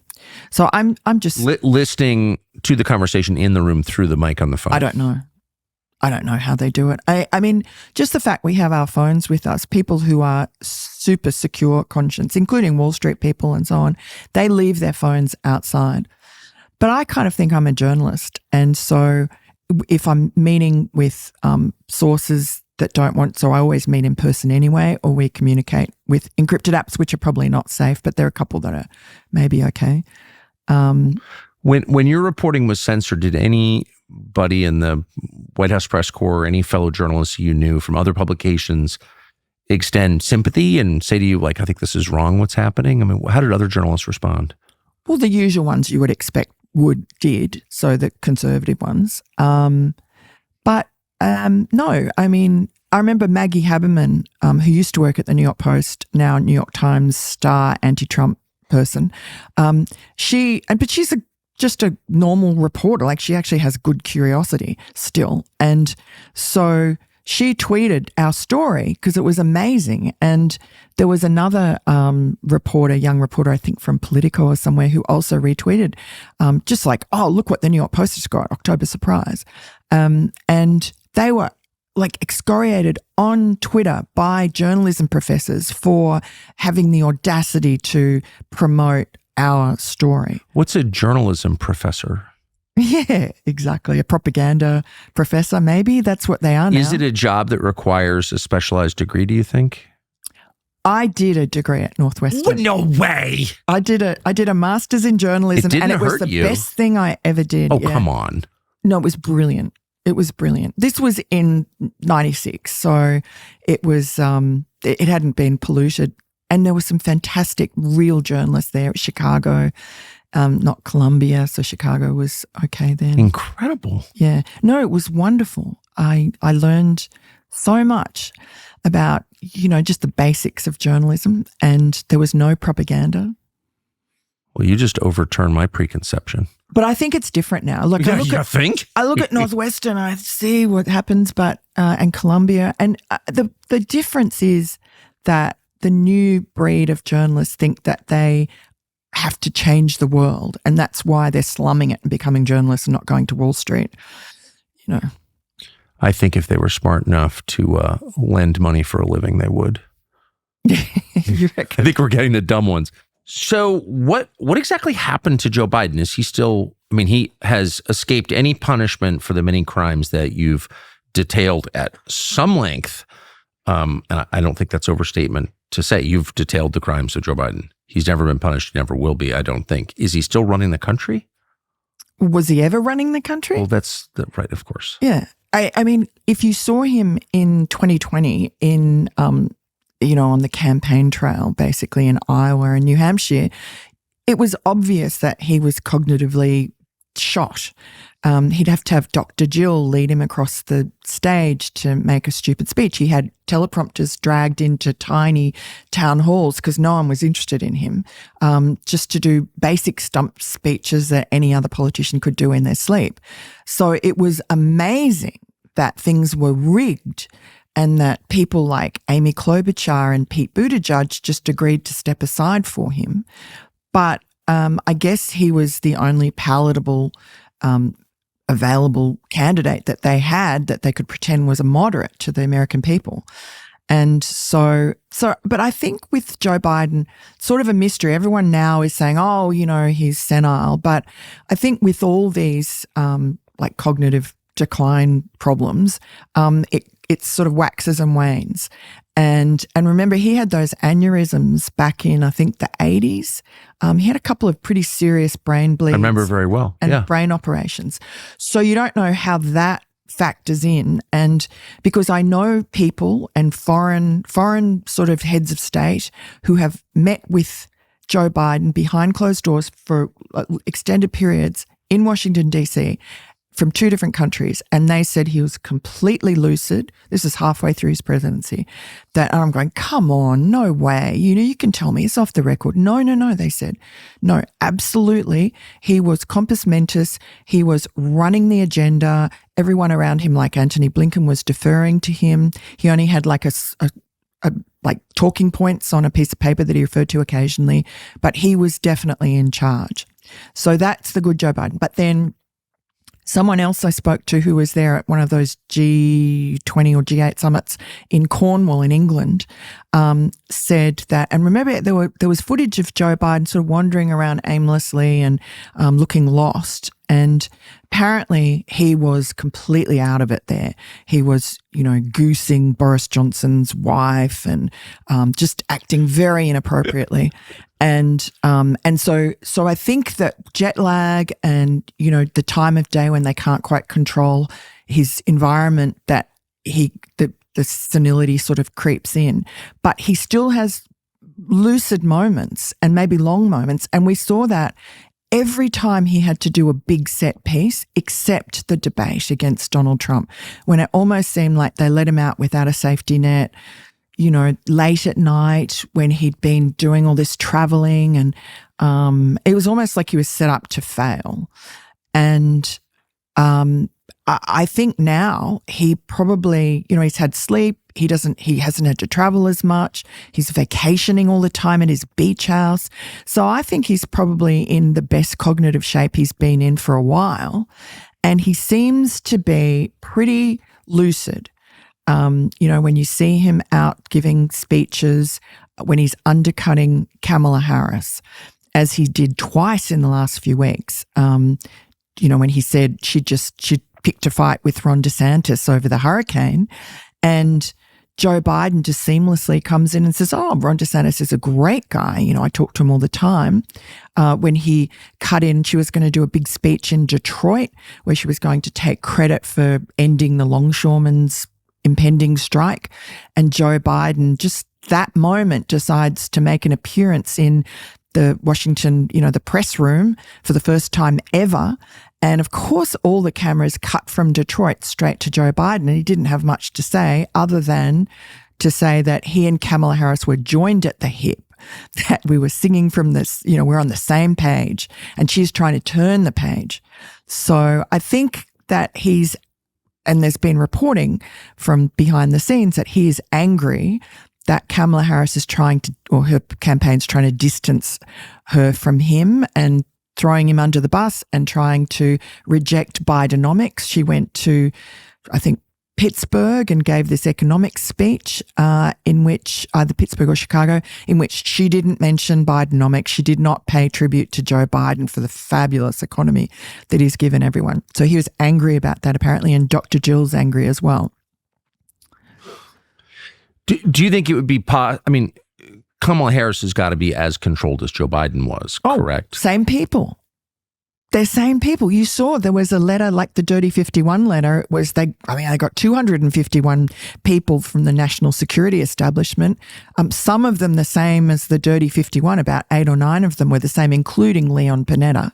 I'm just
listening to the conversation in the room through the mic on the phone.
I don't know how they do it. I mean, just the fact we have our phones with us, people who are super secure conscience, including Wall Street people and so on, they leave their phones outside. But I kind of think I'm a journalist. And so if I'm meeting with sources that don't want, so I always meet in person anyway, or we communicate with encrypted apps, which are probably not safe, but there are a couple that are maybe okay.
When your reporting was censored, did anybody in the White House press corps or any fellow journalists you knew from other publications extend sympathy and say to you, like, I think this is wrong, what's happening? I mean, how did other journalists respond? Well,
the usual ones you would expect did, so the conservative ones. But no, I mean, I remember Maggie Haberman, who used to work at the New York Post, now New York Times star anti-Trump person. But she's just a normal reporter. Like, she actually has good curiosity still. And so she tweeted our story because it was amazing. And there was another young reporter, I think from Politico or somewhere, who also retweeted, just like, oh, look what the New York Post has got, October surprise. And they were like excoriated on Twitter by journalism professors for having the audacity to promote our story.
What's a journalism professor?
Yeah, exactly. A propaganda professor, maybe. That's what they are now.
Is it a job that requires a specialized degree, do you think?
I did a degree at Northwestern.
No way.
I did a master's in journalism,
and
it was the best thing I ever did.
Oh, come on.
No, it was brilliant. It was brilliant. This was in 96, so it was it hadn't been polluted. And there were some fantastic real journalists there at Chicago, not Columbia, so Chicago was okay then.
Incredible.
Yeah. No, it was wonderful. I learned so much about, just the basics of journalism, and there was no propaganda.
Well, you just overturned my preconception.
But I think it's different now. Look, I look at Northwestern, I see what happens, but and Columbia, and the difference is that the new breed of journalists think that they have to change the world, and that's why they're slumming it and becoming journalists and not going to Wall Street.
I think if they were smart enough to lend money for a living, they would.
You reckon?
I think we're getting the dumb ones. So what exactly happened to Joe Biden? Is he still, he has escaped any punishment for the many crimes that you've detailed at some length. And I don't think that's overstatement to say you've detailed the crimes of Joe Biden. He's never been punished. He never will be, I don't think. Is he still running the country?
Was he ever running the country?
Well, right, of course.
Yeah. I mean, if you saw him in 2020 in, on the campaign trail, basically in Iowa and New Hampshire, it was obvious that he was cognitively shot. He'd have to have Dr. Jill lead him across the stage to make a stupid speech. He had teleprompters dragged into tiny town halls because no one was interested in him, just to do basic stump speeches that any other politician could do in their sleep. So it was amazing that things were rigged and that people like Amy Klobuchar and Pete Buttigieg just agreed to step aside for him. But I guess he was the only palatable available candidate that they had that they could pretend was a moderate to the American people. And so, but I think with Joe Biden, sort of a mystery. Everyone now is saying, oh, he's senile. But I think with all these like cognitive decline problems, it sort of waxes and wanes. And remember, he had those aneurysms back in, I think, the 80s. He had a couple of pretty serious brain bleeds.
I remember very well.
And brain operations. So you don't know how that factors in. And because I know people and foreign sort of heads of state who have met with Joe Biden behind closed doors for extended periods in Washington, D.C., from two different countries, and they said he was completely lucid. This is halfway through his presidency. That I'm going, come on, no way. You can tell me, it's off the record. No, they said. No, absolutely. He was compos mentis. He was running the agenda. Everyone around him, like Antony Blinken, was deferring to him. He only had like a talking points on a piece of paper that he referred to occasionally, but he was definitely in charge. So that's the good Joe Biden. But then someone else I spoke to who was there at one of those G20 or G8 summits in Cornwall in England said that, and remember there was footage of Joe Biden sort of wandering around aimlessly and looking lost. And apparently he was completely out of it there. He was, goosing Boris Johnson's wife and just acting very inappropriately. And so I think that jet lag and, the time of day when they can't quite control his environment, that the senility sort of creeps in. But he still has lucid moments and maybe long moments. And we saw that every time he had to do a big set piece, except the debate against Donald Trump, when it almost seemed like they let him out without a safety net, late at night when he'd been doing all this traveling, and it was almost like he was set up to fail. And I think now he probably, he's had sleep. He hasn't had to travel as much. He's vacationing all the time at his beach house. So I think he's probably in the best cognitive shape he's been in for a while. And he seems to be pretty lucid. When you see him out giving speeches, when he's undercutting Kamala Harris, as he did twice in the last few weeks, when he said she'd picked a fight with Ron DeSantis over the hurricane, and Joe Biden just seamlessly comes in and says, oh, Ron DeSantis is a great guy. I talk to him all the time. When he cut in, she was going to do a big speech in Detroit where she was going to take credit for ending the longshoremen's impending strike. And Joe Biden, just that moment, decides to make an appearance in the Washington, the press room for the first time ever. And of course, all the cameras cut from Detroit straight to Joe Biden. And he didn't have much to say other than to say that he and Kamala Harris were joined at the hip, that we were singing from this, we're on the same page, and she's trying to turn the page. So I think that and there's been reporting from behind the scenes that he is angry that Kamala Harris is or her campaign's trying to distance her from him and throwing him under the bus and trying to reject Bidenomics. She went to, I think, Pittsburgh and gave this economics speech in which, either Pittsburgh or Chicago, in which she didn't mention Bidenomics. She did not pay tribute to Joe Biden for the fabulous economy that he's given everyone. So he was angry about that apparently, and Dr. Jill's angry as well.
Do you think it would be Kamala Harris has got to be as controlled as Joe Biden was, correct?
Same people. They're same people. You saw there was a letter like the Dirty 51 letter. It was they got 251 people from the national security establishment. Some of them the same as the Dirty 51. About 8 or 9 of them were the same, including Leon Panetta.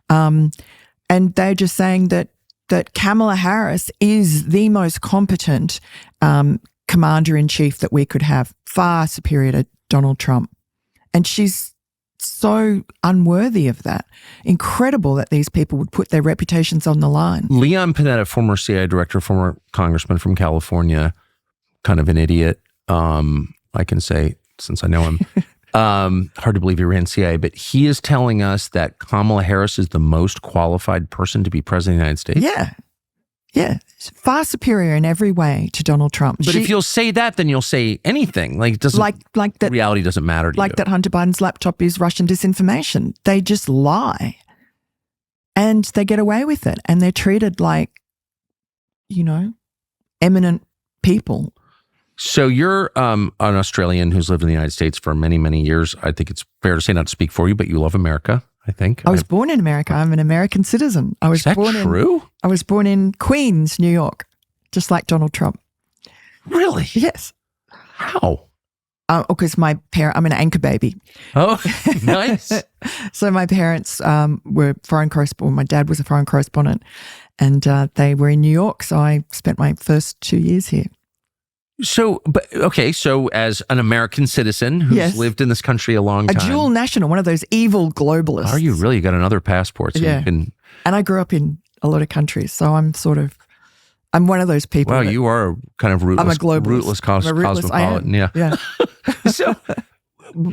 And they're just saying that Kamala Harris is the most competent commander-in-chief that we could have, far superior to Donald Trump. And she's so unworthy of that. Incredible that these people would put their reputations on the line.
Leon Panetta, former CIA director, former congressman from California, kind of an idiot, I can say, since I know him. Hard to believe he ran CIA, but he is telling us that Kamala Harris is the most qualified person to be president of the United States.
Yeah. Yeah. Far superior in every way to Donald Trump.
But if you'll say that, then you'll say anything. Like, it doesn't,
like that,
reality doesn't matter to you.
Like that Hunter Biden's laptop is Russian disinformation. They just lie. And they get away with it. And they're treated like, eminent people.
So you're an Australian who's lived in the United States for many, many years. I think it's fair to say, not to speak for you, but you love America, I think.
I was born in America. I'm an American citizen.
Is that true?
I was born in Queens, New York, just like Donald Trump.
Really?
Yes.
How?
Because I'm an anchor baby.
Oh, nice.
So my parents were foreign correspondents. My dad was a foreign correspondent, and they were in New York. So I spent my first 2 years here.
So as an American citizen who's lived in this country a long time.
A dual national, one of those evil globalists.
Are you really? You got another passport. So you can.
And I grew up in a lot of countries. So I'm one of those people.
Wow, you are kind of rootless.
I'm a globalist.
Rootless cosmopolitan.
Yeah.
So,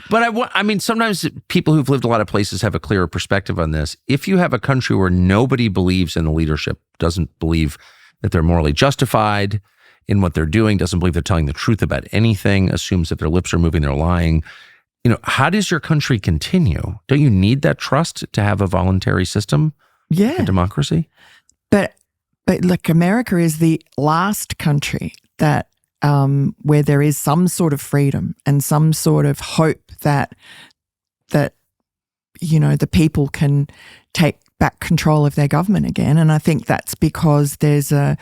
but I mean, sometimes people who've lived a lot of places have a clearer perspective on this. If you have a country where nobody believes in the leadership, doesn't believe that they're morally justified in what they're doing, doesn't believe they're telling the truth about anything, assumes if their lips are moving, they're lying. How does your country continue? Don't you need that trust to have a voluntary system?
Yeah.
A democracy?
But look, America is the last country that where there is some sort of freedom and some sort of hope that the people can take back control of their government again. And I think that's because there's a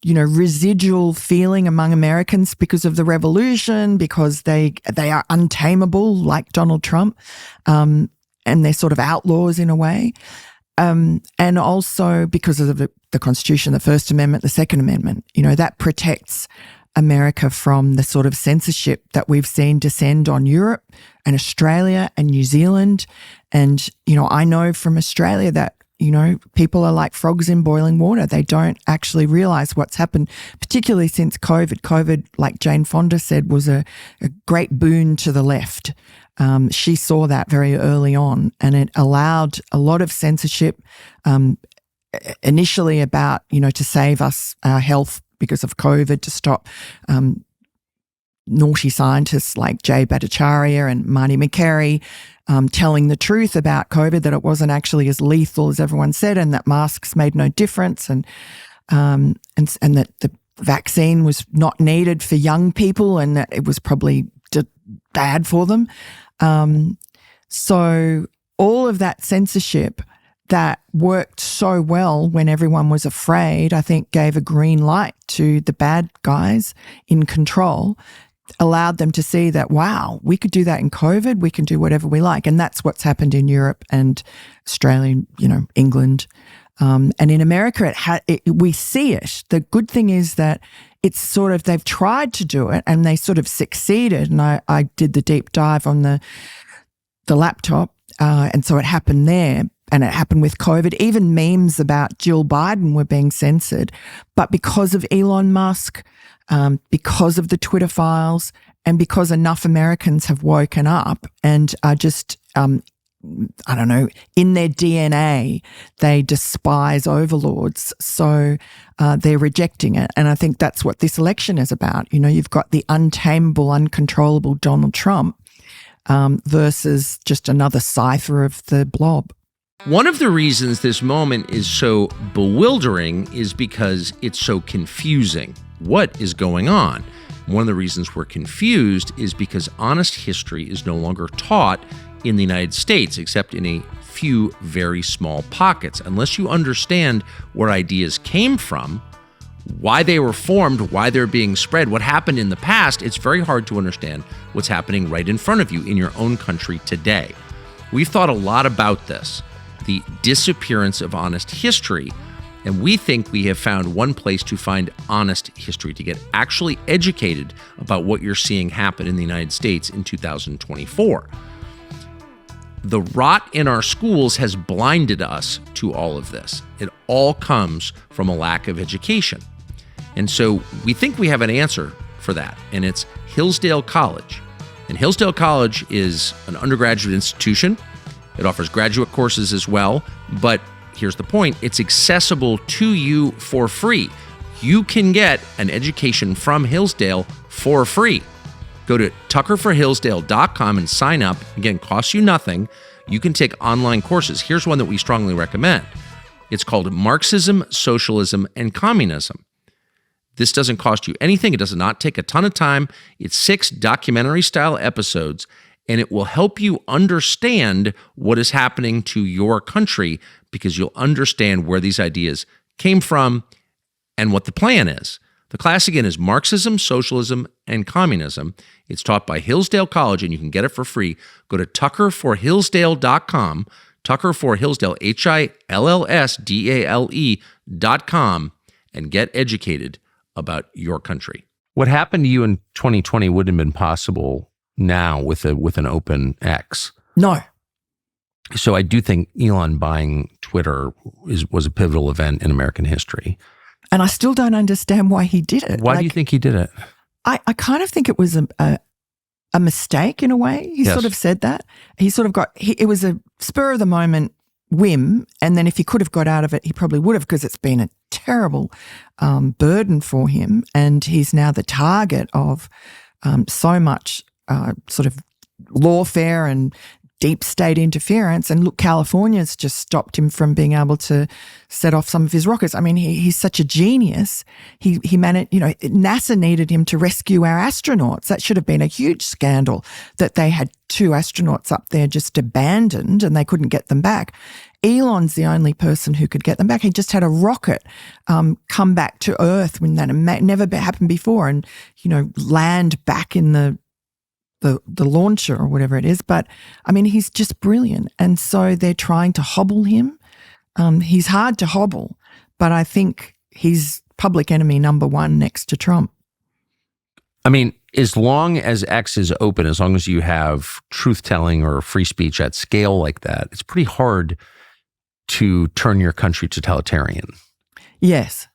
residual feeling among Americans because of the revolution, because they are untamable like Donald Trump, and they're sort of outlaws in a way. And also because of the Constitution, the First Amendment, the Second Amendment, that protects America from the sort of censorship that we've seen descend on Europe and Australia and New Zealand. And, I know from Australia that, people are like frogs in boiling water. They don't actually realize what's happened, particularly since COVID. COVID, like Jane Fonda said, was a great boon to the left. She saw that very early on, and it allowed a lot of censorship initially about, to save us our health because of COVID, to stop naughty scientists like Jay Bhattacharya and Marty McCary telling the truth about COVID, that it wasn't actually as lethal as everyone said, and that masks made no difference, and that the vaccine was not needed for young people, and that it was probably bad for them. So all of that censorship that worked so well when everyone was afraid, I think gave a green light to the bad guys in control, allowed them to see that, wow, we could do that in COVID, we can do whatever we like. And that's what's happened in Europe and Australia, England. And in America, we see it. The good thing is that it's sort of, they've tried to do it and they sort of succeeded. And I did the deep dive on the laptop. And so it happened there. And it happened with COVID. Even memes about Jill Biden were being censored. But because of Elon Musk, because of the Twitter files, and because enough Americans have woken up and are just, in their DNA, they despise overlords. So they're rejecting it. And I think that's what this election is about. You've got the untamable, uncontrollable Donald Trump versus just another cipher of the Blob.
One of the reasons this moment is so bewildering is because it's so confusing. What is going on? One of the reasons we're confused is because honest history is no longer taught in the United States, except in a few very small pockets. Unless you understand where ideas came from, why they were formed, why they're being spread, what happened in the past, it's very hard to understand what's happening right in front of you in your own country today. We've thought a lot about this, the disappearance of honest history, and we think we have found one place to find honest history, to get actually educated about what you're seeing happen in the United States in 2024. The rot in our schools has blinded us to all of this. It all comes from a lack of education. And so we think we have an answer for that, and it's Hillsdale College. And Hillsdale College is an undergraduate institution. It offers graduate courses as well, but here's the point, it's accessible to you for free. You can get an education from Hillsdale for free. Go to tuckerforhillsdale.com and sign up. Again, it costs you nothing. You can take online courses. Here's one that we strongly recommend. It's called Marxism, Socialism, and Communism. This doesn't cost you anything. It does not take a ton of time. It's 6 documentary-style episodes, and it will help you understand what is happening to your country because you'll understand where these ideas came from and what the plan is. The class, again, is Marxism, Socialism, and Communism. It's taught by Hillsdale College, and you can get it for free. Go to tuckerforhillsdale.com, tuckerforhillsdale, HILLSDALE.com, and get educated about your country.
What happened to you in 2020 wouldn't have been possible now with an open X.
No.
So I do think Elon buying Twitter was a pivotal event in American history.
And I still don't understand why he did it.
Why do you think he did it?
I kind of think it was a mistake in a way. He sort of said that. He sort of it was a spur of the moment whim, and then if he could have got out of it, he probably would have, because it's been a terrible burden for him, and he's now the target of so much sort of lawfare and deep state interference. And look, California's just stopped him from being able to set off some of his rockets. I mean, he's such a genius. He managed, NASA needed him to rescue our astronauts. That should have been a huge scandal that they had 2 astronauts up there just abandoned and they couldn't get them back. Elon's the only person who could get them back. He just had a rocket come back to Earth when that never happened before, and, land back in the launcher or whatever it is. But I mean, he's just brilliant. And so they're trying to hobble him. He's hard to hobble, but I think he's public enemy number 1 next to Trump.
I mean, as long as X is open, as long as you have truth-telling or free speech at scale like that, it's pretty hard to turn your country totalitarian.
Yes.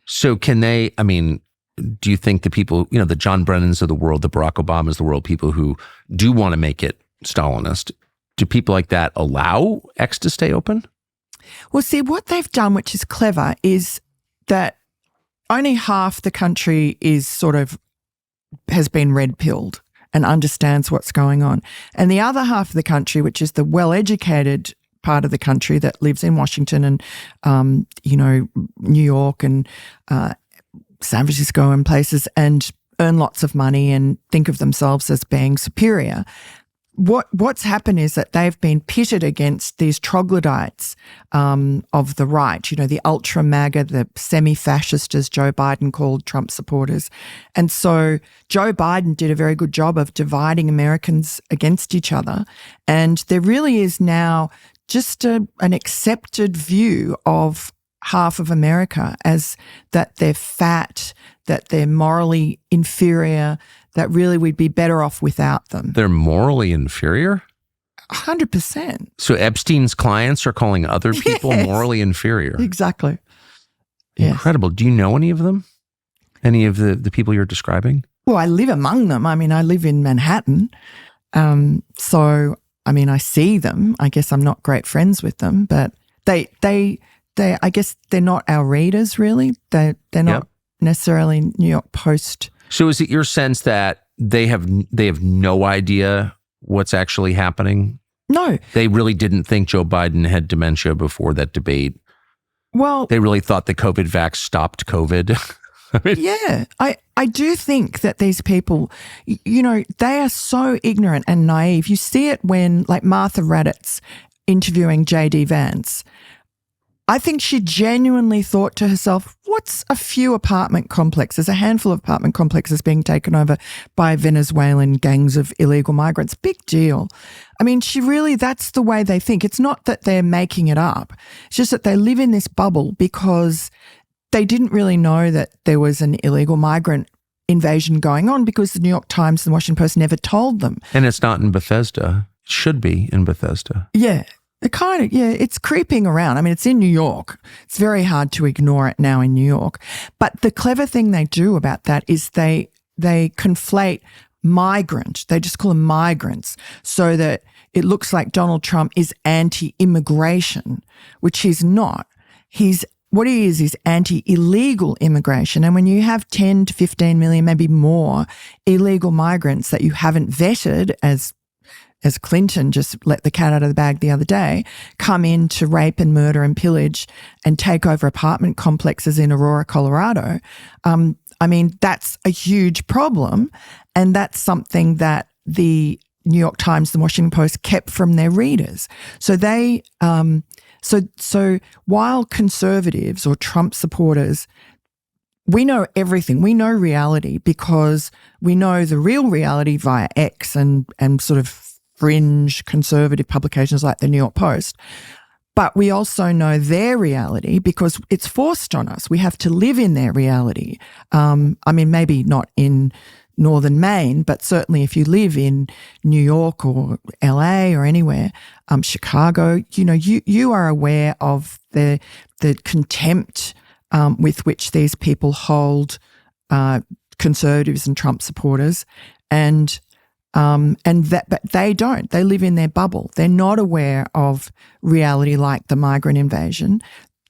So do you think the people, the John Brennans of the world, the Barack Obamas of the world, people who do want to make it Stalinist, do people like that allow X to stay open?
Well, see, what they've done, which is clever, is that only half the country has been red-pilled and understands what's going on. And the other half of the country, which is the well-educated part of the country that lives in Washington and, New York and San Francisco and places, and earn lots of money and think of themselves as being superior. What's happened is that they've been pitted against these troglodytes of the right, the ultra MAGA, the semi-fascist, as Joe Biden called Trump supporters. And so Joe Biden did a very good job of dividing Americans against each other. And there really is now just an accepted view of half of America as that they're fat, that they're morally inferior, that really we'd be better off without them.
They're morally inferior?
100%.
So Epstein's clients are calling other people morally inferior?
Exactly.
Incredible. Yes. Do you know any of them? Any of the people you're describing?
Well, I live among them. I mean, I live in Manhattan. So, I mean, I see them. I guess I'm not great friends with them, but they I guess they're not our readers, really. They're not necessarily New York Post.
So is it your sense that they have no idea what's actually happening?
No.
They really didn't think Joe Biden had dementia before that debate?
Well,
they really thought the COVID vax stopped COVID?
Yeah. I do think that these people, they are so ignorant and naive. You see it when, like, Martha Raddatz interviewing J.D. Vance, I think she genuinely thought to herself, what's a few apartment complexes, a handful of apartment complexes being taken over by Venezuelan gangs of illegal migrants? Big deal. I mean, that's the way they think. It's not that they're making it up. It's just that they live in this bubble because they didn't really know that there was an illegal migrant invasion going on because the New York Times and the Washington Post never told them.
And it's not in Bethesda. It should be in Bethesda.
Yeah. It's creeping around. I mean, it's in New York. It's very hard to ignore it now in New York. But the clever thing they do about that is they conflate migrant. They just call them migrants so that it looks like Donald Trump is anti-immigration, which he's not. What he is anti-illegal immigration. And when you have 10 to 15 million, maybe more, illegal migrants that you haven't vetted, as Clinton just let the cat out of the bag the other day, come in to rape and murder and pillage and take over apartment complexes in Aurora, Colorado. I mean, that's a huge problem. And that's something that the New York Times, the Washington Post kept from their readers. So they, so while conservatives or Trump supporters, we know everything. We know reality because we know the real reality via X and sort of fringe conservative publications like the New York Post. But we also know their reality because it's forced on us. We have to live in their reality. I mean, maybe not in northern Maine, but certainly if you live in New York or LA or anywhere, Chicago, you are aware of the contempt with which these people hold conservatives and Trump supporters, but they don't. They live in their bubble. They're not aware of reality like the migrant invasion.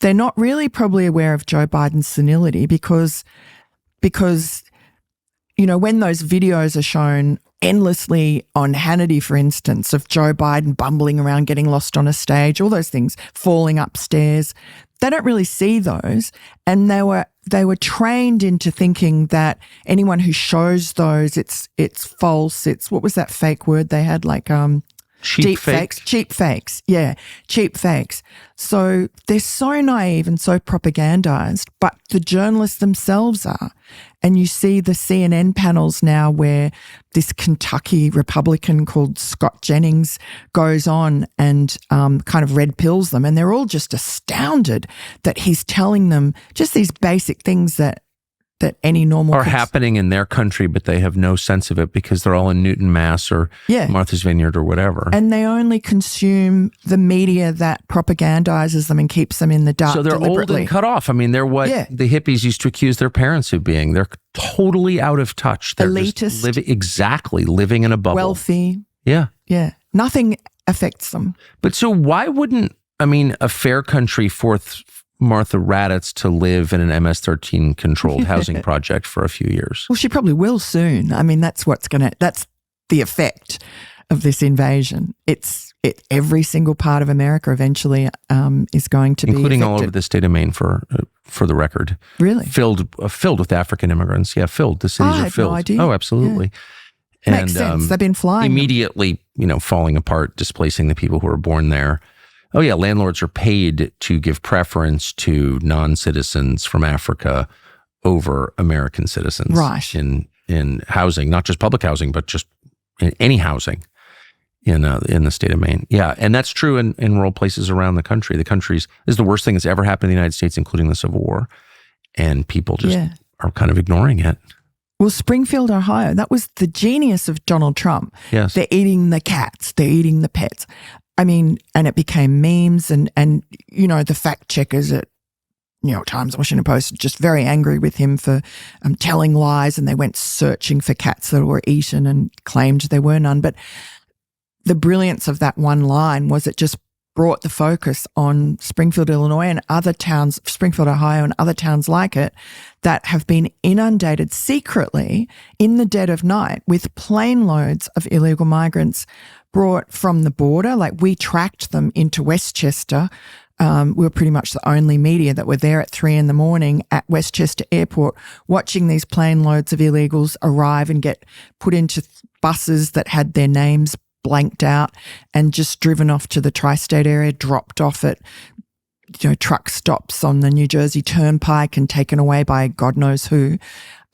They're not really probably aware of Joe Biden's senility because when those videos are shown endlessly on Hannity, for instance, of Joe Biden bumbling around, getting lost on a stage, all those things, falling upstairs, they don't really see those. And they were trained into thinking that anyone who shows those, it's false. It's, what was that fake word they had? Like
cheap fakes.
Cheap fakes. Yeah, cheap fakes. So they're so naive and so propagandized, but the journalists themselves are. And you see the CNN panels now where this Kentucky Republican called Scott Jennings goes on and kind of red pills them. And they're all just astounded that he's telling them just these basic things that any normal
are happening in their country, but they have no sense of it because they're all in Newton, Mass or Martha's Vineyard or whatever.
And they only consume the media that propagandizes them and keeps them in the dark.
So they're old and cut off. I mean, they're what the hippies used to accuse their parents of being. They're totally out of touch. They're
elitist.
Living in a bubble.
Wealthy.
Yeah.
Yeah. Nothing affects them.
But so why wouldn't, a fair country force Martha Raddatz to live in an MS-13 controlled housing project for a few years?
Well, she probably will soon. I mean, that's the effect of this invasion. Every single part of America eventually is going to be
including
affected.
all over the state of Maine for the record.
Really?
Filled with African immigrants. Yeah, filled. The cities are filled.
No idea.
Oh, absolutely.
Yeah. Makes sense. They've been flying.
Immediately, falling apart, displacing the people who were born there. Oh, yeah, landlords are paid to give preference to non-citizens from Africa over American citizens.
Right.
In housing, not just public housing, but just in any housing in the state of Maine. Yeah, and that's true in rural places around the country. This is the worst thing that's ever happened in the United States, including the Civil War. And people just are kind of ignoring it.
Well, Springfield, Ohio, that was the genius of Donald Trump.
Yes.
They're eating the cats. They're eating the pets. I mean, and it became memes and the fact checkers at New York Times, Washington Post, just very angry with him for telling lies, and they went searching for cats that were eaten and claimed there were none. But the brilliance of that one line was it just brought the focus on Springfield, Illinois and other towns, Springfield, Ohio and other towns like it that have been inundated secretly in the dead of night with plane loads of illegal migrants brought from the border. Like, we tracked them into Westchester. We were pretty much the only media that were there at 3 a.m. at Westchester Airport watching these plane loads of illegals arrive and get put into buses that had their names blanked out and just driven off to the tri-state area, dropped off at truck stops on the New Jersey Turnpike and taken away by God knows who.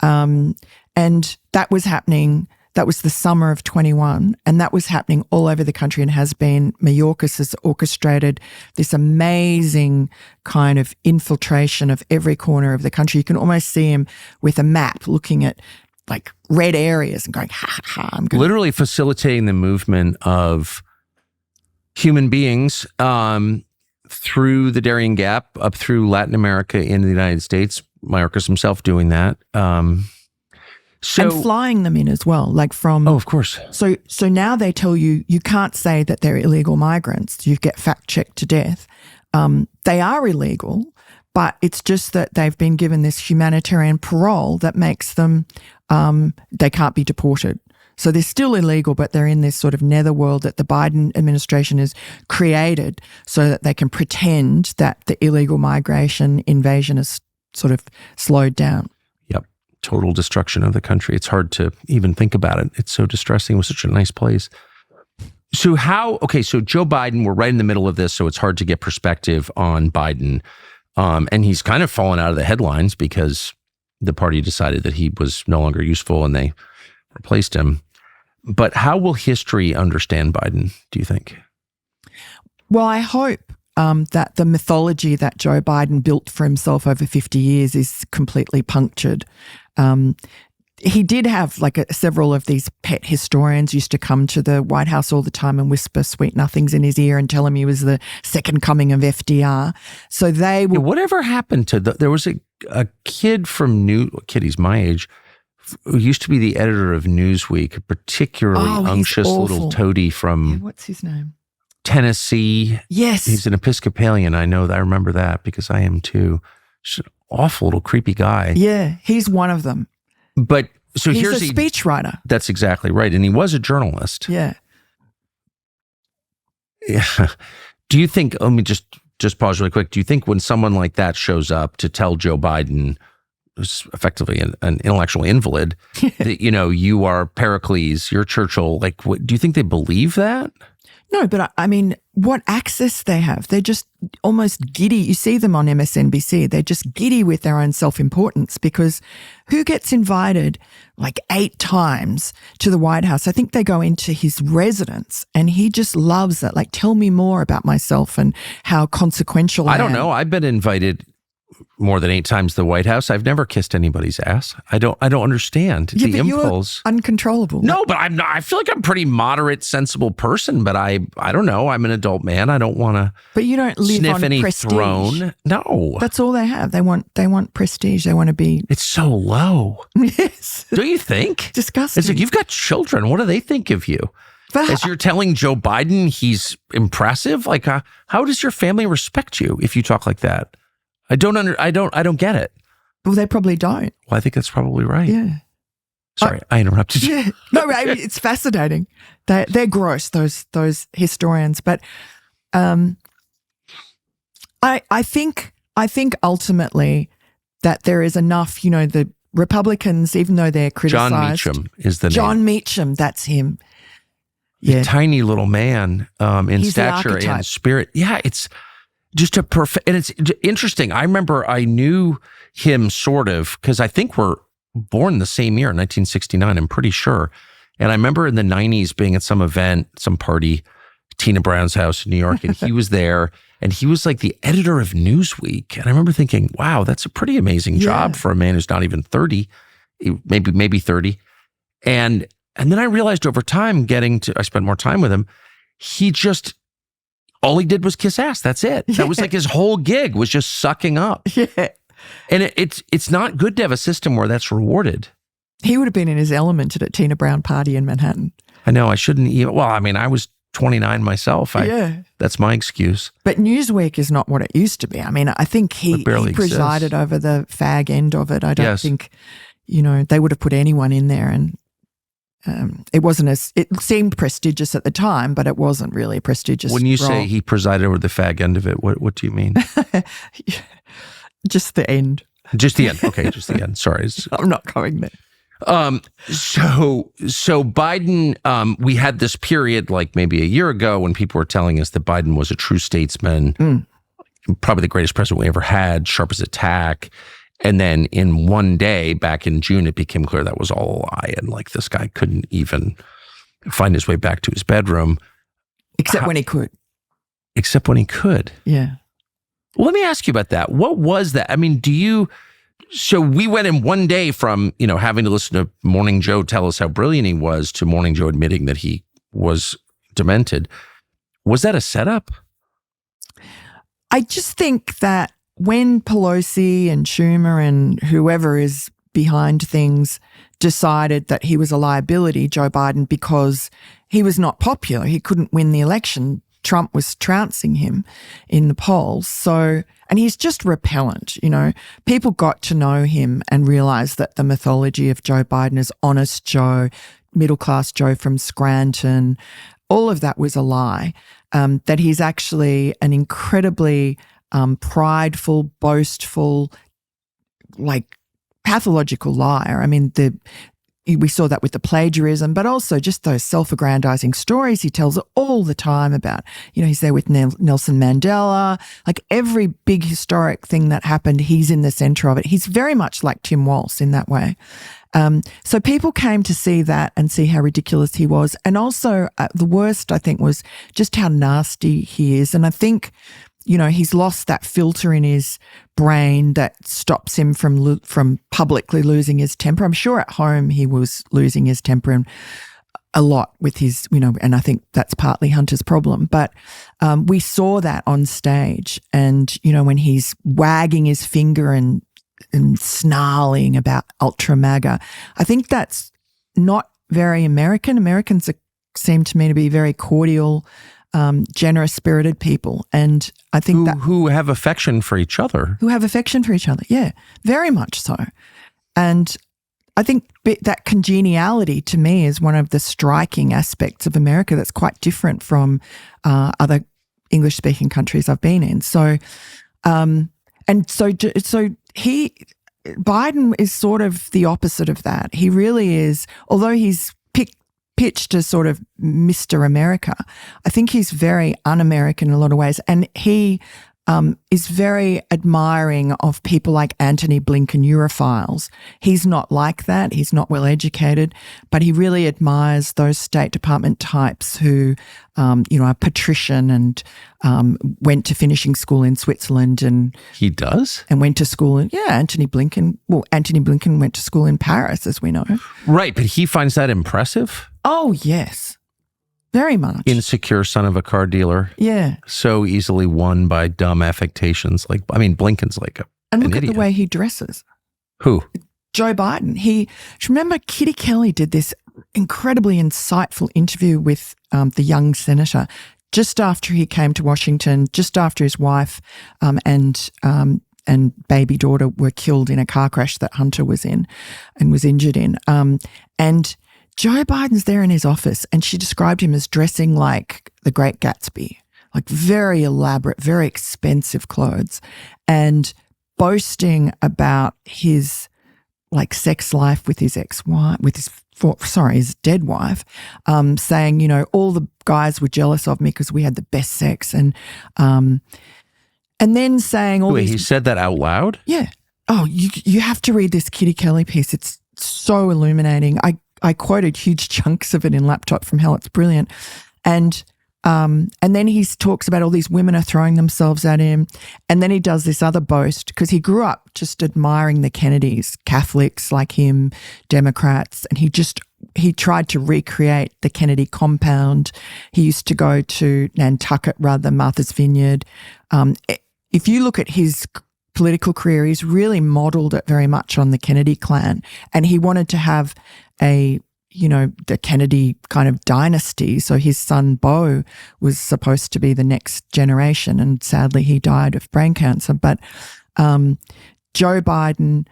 And that was happening. That was the summer of 21, and that was happening all over the country and has been. Mayorkas has orchestrated this amazing kind of infiltration of every corner of the country. You can almost see him with a map looking at like red areas and going, ha, ha, ha. I'm going
literally facilitating the movement of human beings through the Darien Gap, up through Latin America into the United States. Mayorkas himself doing that.
And flying them in as well, like from...
Oh, of course.
So now they tell you can't say that they're illegal migrants. You get fact-checked to death. They are illegal, but it's just that they've been given this humanitarian parole that makes them... they can't be deported. So they're still illegal, but they're in this sort of netherworld that the Biden administration has created so that they can pretend that the illegal migration invasion is sort of slowed down.
Total destruction of the country. It's hard to even think about it. It's so distressing. It was such a nice place. So Joe Biden, we're right in the middle of this, so it's hard to get perspective on Biden. And he's kind of fallen out of the headlines because the party decided that he was no longer useful and they replaced him. But how will history understand Biden, do you think?
Well, I hope that the mythology that Joe Biden built for himself over 50 years is completely punctured. He did have several of these pet historians used to come to the White House all the time and whisper sweet nothings in his ear and tell him he was the second coming of FDR. So they will...
Whatever happened to there was a kid from he's my age, who used to be the editor of Newsweek, a particularly unctuous little toady from...
what's his name?
Tennessee.
Yes.
He's an Episcopalian. I remember that because I am too. Just an awful little creepy guy.
Yeah, he's one of them.
But so
he's a speechwriter.
That's exactly right. And he was a journalist.
Yeah.
Yeah. Do you think, let me just pause really quick. Do you think when someone like that shows up to tell Joe Biden, who's effectively an intellectual invalid, that, you are Pericles, you're Churchill, do you think they believe that?
No, but I mean, what access they have. They're just almost giddy. You see them on MSNBC. They're just giddy with their own self-importance because who gets invited 8 times to the White House? I think they go into his residence and he just loves it. Tell me more about myself and how consequential I am.
I don't know. I've been invited more than 8 times to the White House. I've never kissed anybody's ass. I don't understand the impulse.
You're uncontrollable.
No, but I'm not. I feel like I'm a pretty moderate, sensible person, but I don't know. I'm an adult man. I don't want to.
But you don't live
sniff
on
any
prestige.
Throne. No,
that's all they have. They want prestige. They want to be.
It's so low.
Yes.
Don't you think?
Disgusting.
It's like you've got children. What do they think of you? As you're telling Joe Biden he's impressive, how does your family respect you if you talk like that? I don't get it.
Well, they probably don't.
Well, I think that's probably right.
Yeah.
Sorry, I interrupted you.
Yeah. No, it's fascinating. They're gross, those historians. But I think ultimately that there is enough, the Republicans, even though they're criticized.
John Meacham is the name.
John Meacham, that's him. Yeah.
A tiny little man in
He's
stature and spirit. Yeah, it's just a perfect, and it's interesting. I remember I knew him sort of because I think we're born the same year, 1969, I'm pretty sure. And I remember in the 90s being at some event, some party, Tina Brown's house in New York, and he was there, and he was the editor of Newsweek. And I remember thinking, wow, that's a pretty amazing job for a man who's not even 30, maybe 30. And then I realized over time I spent more time with him, all he did was kiss ass. That's it. That was his whole gig was just sucking up.
Yeah.
And it's not good to have a system where that's rewarded.
He would have been in his element at a Tina Brown party in Manhattan.
I know. I shouldn't even. Well, I mean, I was 29 myself. That's my excuse.
But Newsweek is not what it used to be. I mean, I think he presided over the fag end of it. I don't think, they would have put anyone in there, and it wasn't it seemed prestigious at the time, but it wasn't really prestigious.
When you say he presided over the fag end of it, what do you mean?
Just the end.
Just the end. Okay, just the end. Sorry.
I'm not going there.
So Biden, we had this period like maybe a year ago when people were telling us that Biden was a true statesman, probably the greatest president we ever had, sharp as a tack. And then in one day, back in June, it became clear that was all a lie. And like this guy couldn't even find his way back to his bedroom.
Except when he could.
Except when he could.
Yeah.
Well, let me ask you about that. What was that? I mean, so we went in one day from, having to listen to Morning Joe tell us how brilliant he was to Morning Joe admitting that he was demented. Was that a setup?
I just think that when Pelosi and Schumer and whoever is behind things decided that he was a liability, Joe Biden, because he was not popular, he couldn't win the election, Trump was trouncing him in the polls. So, and he's just repellent, People got to know him and realized that the mythology of Joe Biden is honest Joe, middle-class Joe from Scranton, all of that was a lie, that he's actually an incredibly prideful, boastful, like pathological liar. I mean, we saw that with the plagiarism, but also just those self-aggrandizing stories he tells all the time about, he's there with Nelson Mandela, like every big historic thing that happened, he's in the center of it. He's very much like Tim Walz in that way. So people came to see that and see how ridiculous he was. And also the worst, I think, was just how nasty he is. And I think, he's lost that filter in his brain that stops him from publicly losing his temper. I'm sure at home he was losing his temper and a lot with his, and I think that's partly Hunter's problem. But we saw that on stage and, when he's wagging his finger and snarling about ultra MAGA, I think that's not very American. Americans seem to me to be very cordial, generous-spirited people, and I think
who have affection for each other.
Who have affection for each other, yeah, very much so. And I think that congeniality to me is one of the striking aspects of America that's quite different from other English-speaking countries I've been in. So, Biden is sort of the opposite of that. He really is, although he's pitched as sort of Mr. America, I think he's very un-American in a lot of ways. And he is very admiring of people like Antony Blinken, Europhiles. He's not like that. He's not well educated, but he really admires those State Department types who, are patrician and went to finishing school in Switzerland. And
he does?
And went to school in, Antony Blinken went to school in Paris, as we know.
Right, but he finds that impressive?
Oh, yes. Very much.
Insecure son of a car dealer.
Yeah.
So easily won by dumb affectations. Blinken's like
And look
an
at
idiot.
the way he dresses.
Who?
Joe Biden. Remember Kitty Kelly did this incredibly insightful interview with the young senator just after he came to Washington, just after his wife and baby daughter were killed in a car crash that Hunter was in and was injured in. And Joe Biden's there in his office and she described him as dressing like the Great Gatsby, like very elaborate, very expensive clothes, and boasting about his sex life with his ex-wife, his dead wife, saying, all the guys were jealous of me because we had the best sex. And then saying all these...
He said that out loud?
Yeah. Oh, you have to read this Kitty Kelly piece. It's so illuminating. I quoted huge chunks of it in Laptop from Hell. It's brilliant. And then he talks about all these women are throwing themselves at him. And then he does this other boast because he grew up just admiring the Kennedys, Catholics like him, Democrats. And he tried to recreate the Kennedy compound. He used to go to Nantucket rather than Martha's Vineyard. If you look at his political career, he's really modeled it very much on the Kennedy clan. And he wanted to have the Kennedy kind of dynasty. So his son, Beau, was supposed to be the next generation. And sadly, he died of brain cancer. But Joe Biden,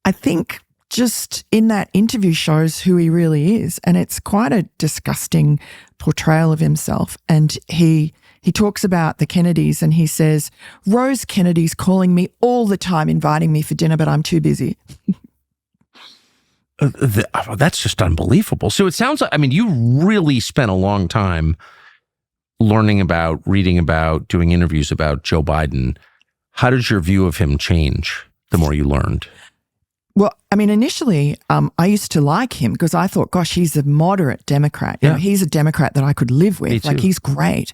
I think just in that interview shows who he really is. And it's quite a disgusting portrayal of himself. And he talks about the Kennedys and he says, Rose Kennedy's calling me all the time, inviting me for dinner, but I'm too busy.
That's just unbelievable. So it sounds like, I mean, you really spent a long time learning about, reading about, doing interviews about Joe Biden. How did your view of him change the more you learned?
Well, I mean, initially, I used to like him because I thought, gosh, he's a moderate Democrat. You know, he's a Democrat that I could live with. Like, he's great.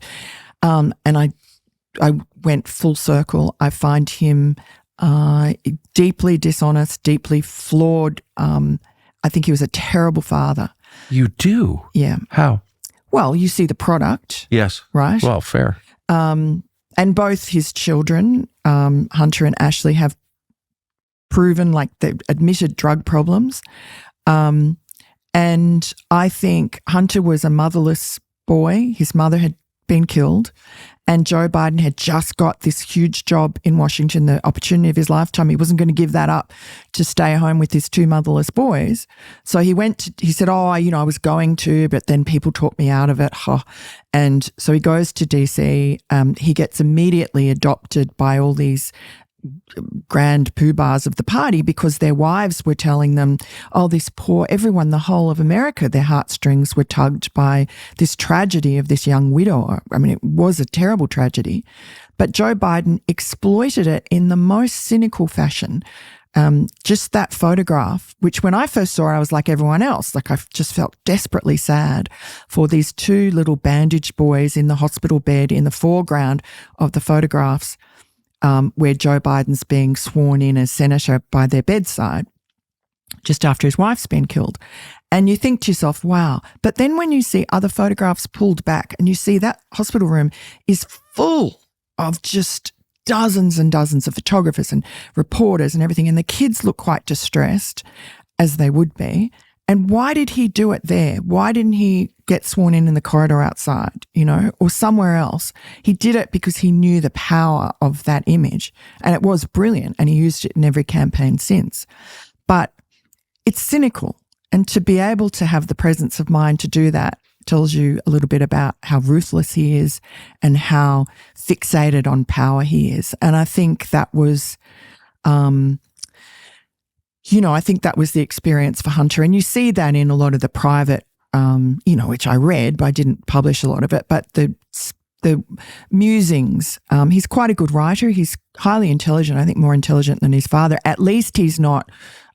And I went full circle. I find him deeply dishonest, deeply flawed. I think he was a terrible father.
You do?
Yeah.
How?
Well, you see the product.
Yes.
Right?
Well, fair.
And both his children, Hunter and Ashley, have proven, like, they've admitted drug problems. And I think Hunter was a motherless boy. His mother had been killed. And Joe Biden had just got this huge job in Washington, the opportunity of his lifetime. He wasn't going to give that up to stay home with his two motherless boys. So he said, I was going to, but then people talked me out of it. And so he goes to DC. He gets immediately adopted by all these grand poobahs of the party because their wives were telling them, everyone, the whole of America, their heartstrings were tugged by this tragedy of this young widow. I mean, it was a terrible tragedy. But Joe Biden exploited it in the most cynical fashion. Just that photograph, which when I first saw it, I was like everyone else. Like, I just felt desperately sad for these two little bandaged boys in the hospital bed in the foreground of the photographs, where Joe Biden's being sworn in as senator by their bedside just after his wife's been killed. And you think to yourself, wow. But then when you see other photographs pulled back and you see that hospital room is full of just dozens and dozens of photographers and reporters and everything, and the kids look quite distressed, as they would be. And why did he do it there? Why didn't he get sworn in the corridor outside, or somewhere else? He did it because he knew the power of that image, and it was brilliant, and he used it in every campaign since. But it's cynical, and to be able to have the presence of mind to do that tells you a little bit about how ruthless he is and how fixated on power he is. And I think that was I think that was the experience for Hunter. And you see that in a lot of the private, which I read, but I didn't publish a lot of it, but the musings. He's quite a good writer. He's highly intelligent, I think more intelligent than his father. At least he's not,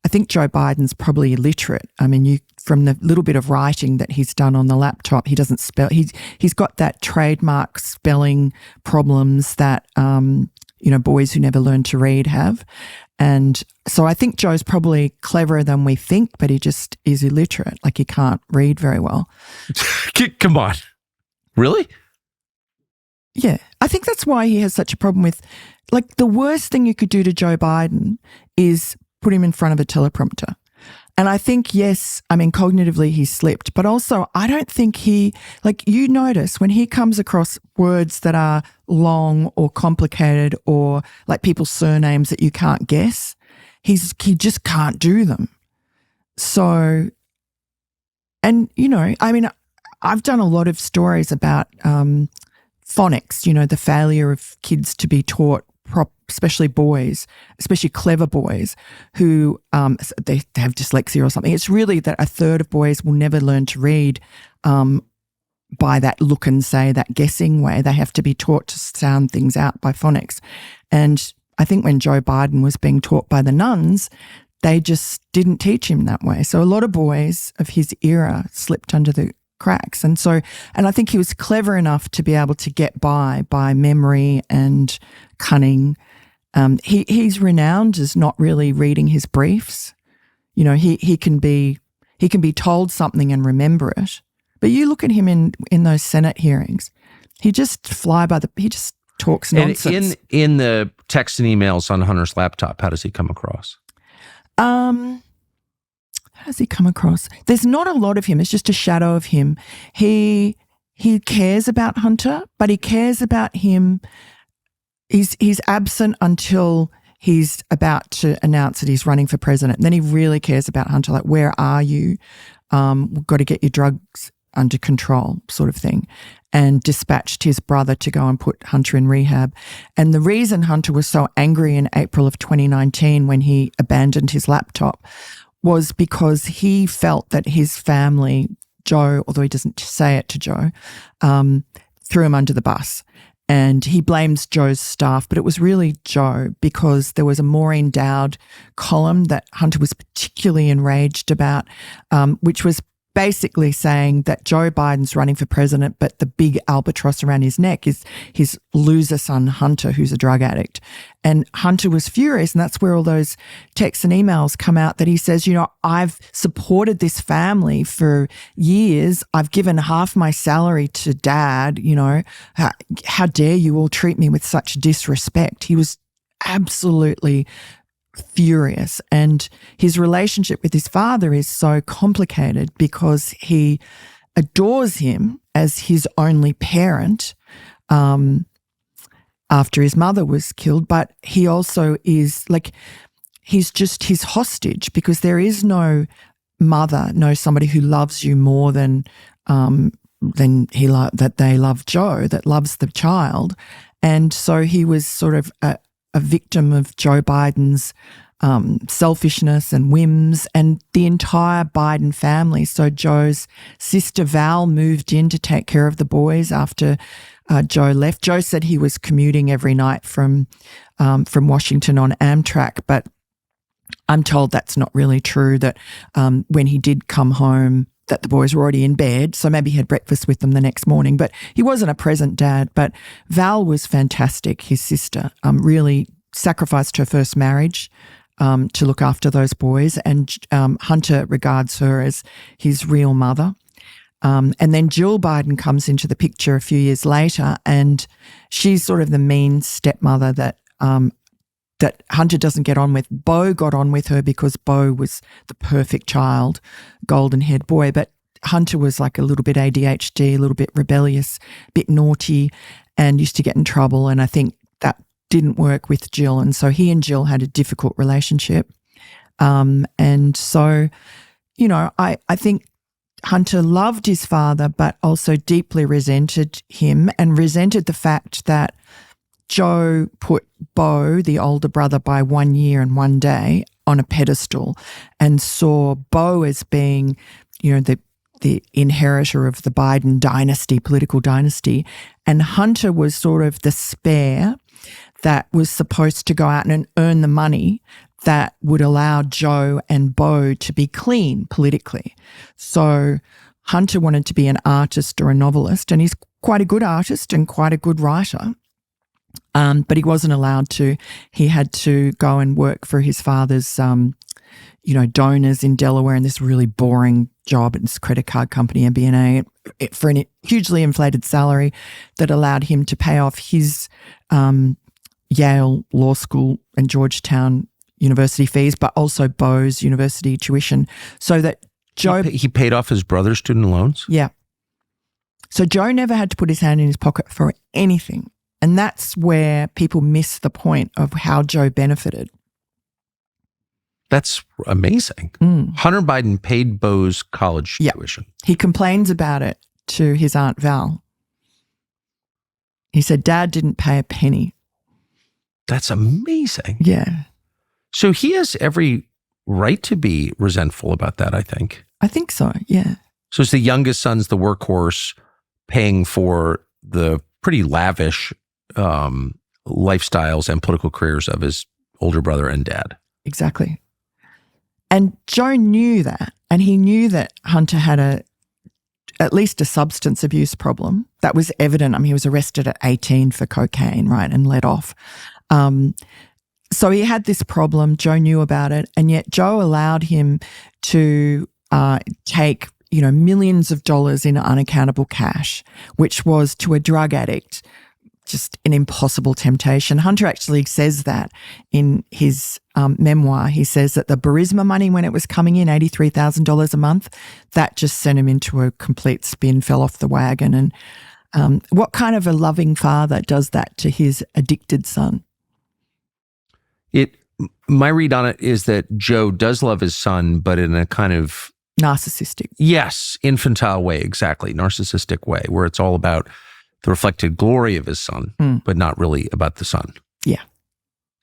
I think Joe Biden's probably illiterate. I mean, from the little bit of writing that he's done on the laptop, he doesn't spell. He's got that trademark spelling problems that, boys who never learn to read have. And so I think Joe's probably cleverer than we think, but he just is illiterate. Like, he can't read very well.
Come on. Really?
Yeah. I think that's why he has such a problem with, like, the worst thing you could do to Joe Biden is put him in front of a teleprompter. And I think, yes, I mean, cognitively he slipped, but also I don't think you notice when he comes across words that are long or complicated or like people's surnames that you can't guess, he just can't do them. So, and, I mean, I've done a lot of stories about phonics, the failure of kids to be taught especially boys, especially clever boys who they have dyslexia or something. It's really that a third of boys will never learn to read by that look and say, that guessing way. They have to be taught to sound things out by phonics. And I think when Joe Biden was being taught by the nuns, they just didn't teach him that way. So a lot of boys of his era slipped under the cracks. And I think he was clever enough to be able to get by memory and cunning. He's renowned as not really reading his briefs. He can be told something and remember it. But you look at him in those Senate hearings, he just he just talks nonsense.
And in the text and emails on Hunter's laptop, how does he come across?
How does he come across? There's not a lot of him. It's just a shadow of him. He cares about Hunter, but he cares about him. He's absent until he's about to announce that he's running for president. And then he really cares about Hunter, like, where are you? We've got to get your drugs under control, sort of thing, and dispatched his brother to go and put Hunter in rehab. And the reason Hunter was so angry in April of 2019 when he abandoned his laptop was because he felt that his family, Joe, although he doesn't say it to Joe, threw him under the bus. And he blames Joe's staff, but it was really Joe, because there was a Maureen Dowd column that Hunter was particularly enraged about, which was basically saying that Joe Biden's running for president, but the big albatross around his neck is his loser son, Hunter, who's a drug addict. And Hunter was furious, and that's where all those texts and emails come out that he says, I've supported this family for years. I've given half my salary to Dad. How dare you all treat me with such disrespect? He was absolutely furious. And his relationship with his father is so complicated because he adores him as his only parent after his mother was killed, but he also is he's just his hostage, because there is no mother, no somebody who loves you more than that they love Joe, that loves the child. And so he was sort of a victim of Joe Biden's selfishness and whims, and the entire Biden family. So Joe's sister Val moved in to take care of the boys after Joe left. Joe said he was commuting every night from Washington on Amtrak, but I'm told that's not really true, that when he did come home, that the boys were already in bed, so maybe he had breakfast with them the next morning. But he wasn't a present dad. But Val was fantastic, his sister, really sacrificed her first marriage to look after those boys, and Hunter regards her as his real mother. And then Jill Biden comes into the picture a few years later, and she's sort of the mean stepmother that Hunter doesn't get on with. Beau got on with her because Beau was the perfect child, golden-haired boy, but Hunter was like a little bit ADHD, a little bit rebellious, a bit naughty, and used to get in trouble, and I think that didn't work with Jill, and so he and Jill had a difficult relationship. And so, I think Hunter loved his father, but also deeply resented him, and resented the fact that Joe put Beau, the older brother, by 1 year and 1 day on a pedestal, and saw Beau as being, the inheritor of the Biden dynasty, political dynasty. And Hunter was sort of the spare that was supposed to go out and earn the money that would allow Joe and Beau to be clean politically. So Hunter wanted to be an artist or a novelist, and he's quite a good artist and quite a good writer. But he wasn't allowed to. He had to go and work for his father's, donors in Delaware, in this really boring job at this credit card company, MBNA, for a hugely inflated salary that allowed him to pay off his Yale Law School and Georgetown University fees, but also Beau's university tuition, so that Joe...
He paid off his brother's student loans?
Yeah. So Joe never had to put his hand in his pocket for anything. And that's where people miss the point of how Joe benefited.
That's amazing. Hunter Biden paid Beau's college tuition.
He complains about it to his Aunt Val. He said, Dad didn't pay a penny.
That's amazing.
Yeah.
So he has every right to be resentful about that, I think.
I think so, yeah.
So it's the youngest son's the workhorse, paying for the pretty lavish lifestyles and political careers of his older brother and dad.
Exactly. And Joe knew that, and he knew that Hunter had at least a substance abuse problem. That was evident. I mean, he was arrested at 18 for cocaine, right, and let off. So he had this problem. Joe knew about it, and yet Joe allowed him to take, millions of dollars in unaccountable cash, which was, to a drug addict, just an impossible temptation. Hunter actually says that in his memoir. He says that the Burisma money, when it was coming in, $83,000 a month, that just sent him into a complete spin, fell off the wagon. And what kind of a loving father does that to his addicted son?
My read on it is that Joe does love his son, but in a kind of
narcissistic.
Yes, infantile way, exactly. Narcissistic way, where it's all about the reflected glory of his son, but not really about the son.
Yeah.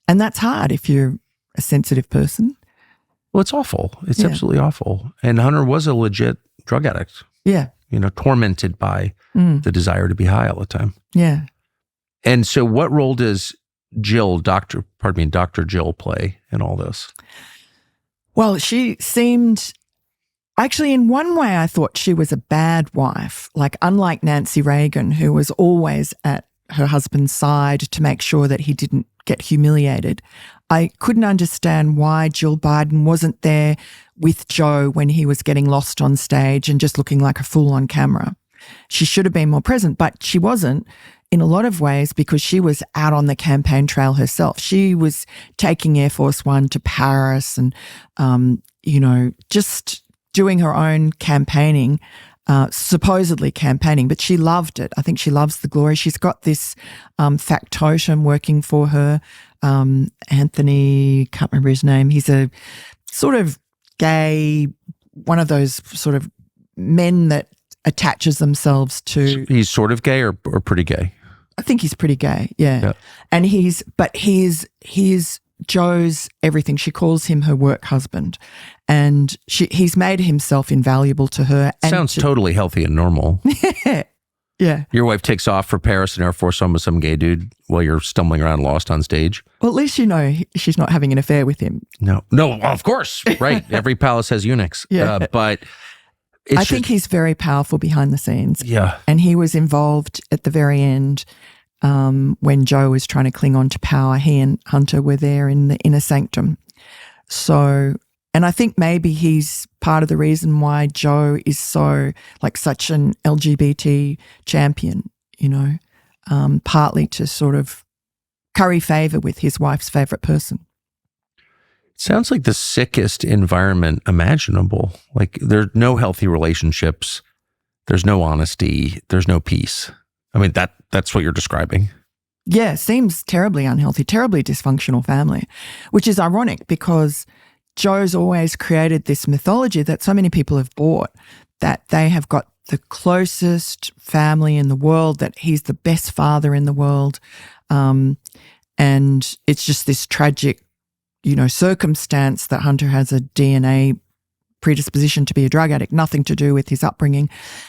And that's hard if you're a sensitive person.
Well, it's awful. It's
Yeah.
absolutely awful. And Hunter was a legit drug addict,
Yeah.
tormented by the desire to be high all the time.
Yeah.
And so what role does Dr. Jill play in all this?
Well, she seemed, actually, in one way, I thought she was a bad wife. Like, unlike Nancy Reagan, who was always at her husband's side to make sure that he didn't get humiliated. I couldn't understand why Jill Biden wasn't there with Joe when he was getting lost on stage and just looking like a fool on camera. She should have been more present, but she wasn't in a lot of ways because she was out on the campaign trail herself. She was taking Air Force One to Paris and, just doing her own campaigning, supposedly campaigning, but she loved it. I think she loves the glory. She's got this factotum working for her, Anthony, can't remember his name. He's a sort of gay, one of those sort of men that attaches themselves to.
He's sort of gay or pretty gay?
I think he's pretty gay, yeah. And he's Joe's everything. She calls him her work husband, and he's made himself invaluable to her. And
sounds totally healthy and normal.
Yeah.
Your wife takes off for Paris and Air Force One with some gay dude while you're stumbling around lost on stage.
Well, at least she's not having an affair with him.
No, well, of course, right. Every palace has eunuchs.
Yeah.
But
I think he's very powerful behind the scenes.
Yeah.
And he was involved at the very end when Joe was trying to cling on to power. He and Hunter were there in the inner sanctum. So, and I think maybe he's part of the reason why Joe is such an LGBT champion, partly to sort of curry favor with his wife's favorite person.
Sounds like the sickest environment imaginable. Like there's no healthy relationships. There's no honesty. There's no peace. I mean, that's what you're describing.
Yeah, seems terribly unhealthy, terribly dysfunctional family, which is ironic because Joe's always created this mythology that so many people have bought, that they have got the closest family in the world, that he's the best father in the world. And it's just this tragic, circumstance that Hunter has a DNA predisposition to be a drug addict, nothing to do with his upbringing.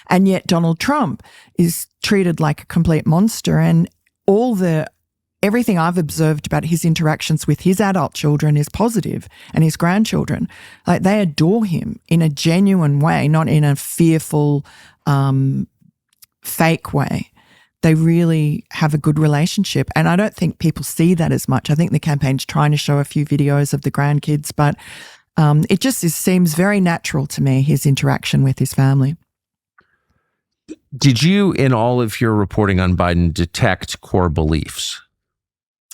And yet Donald Trump is treated like a complete monster. And everything I've observed about his interactions with his adult children is positive, and his grandchildren. Like, they adore him in a genuine way, not in a fearful, fake way. They really have a good relationship. And I don't think people see that as much. I think the campaign's trying to show a few videos of the grandkids, but it just seems very natural to me, his interaction with his family.
Did you, in all of your reporting on Biden, detect core beliefs?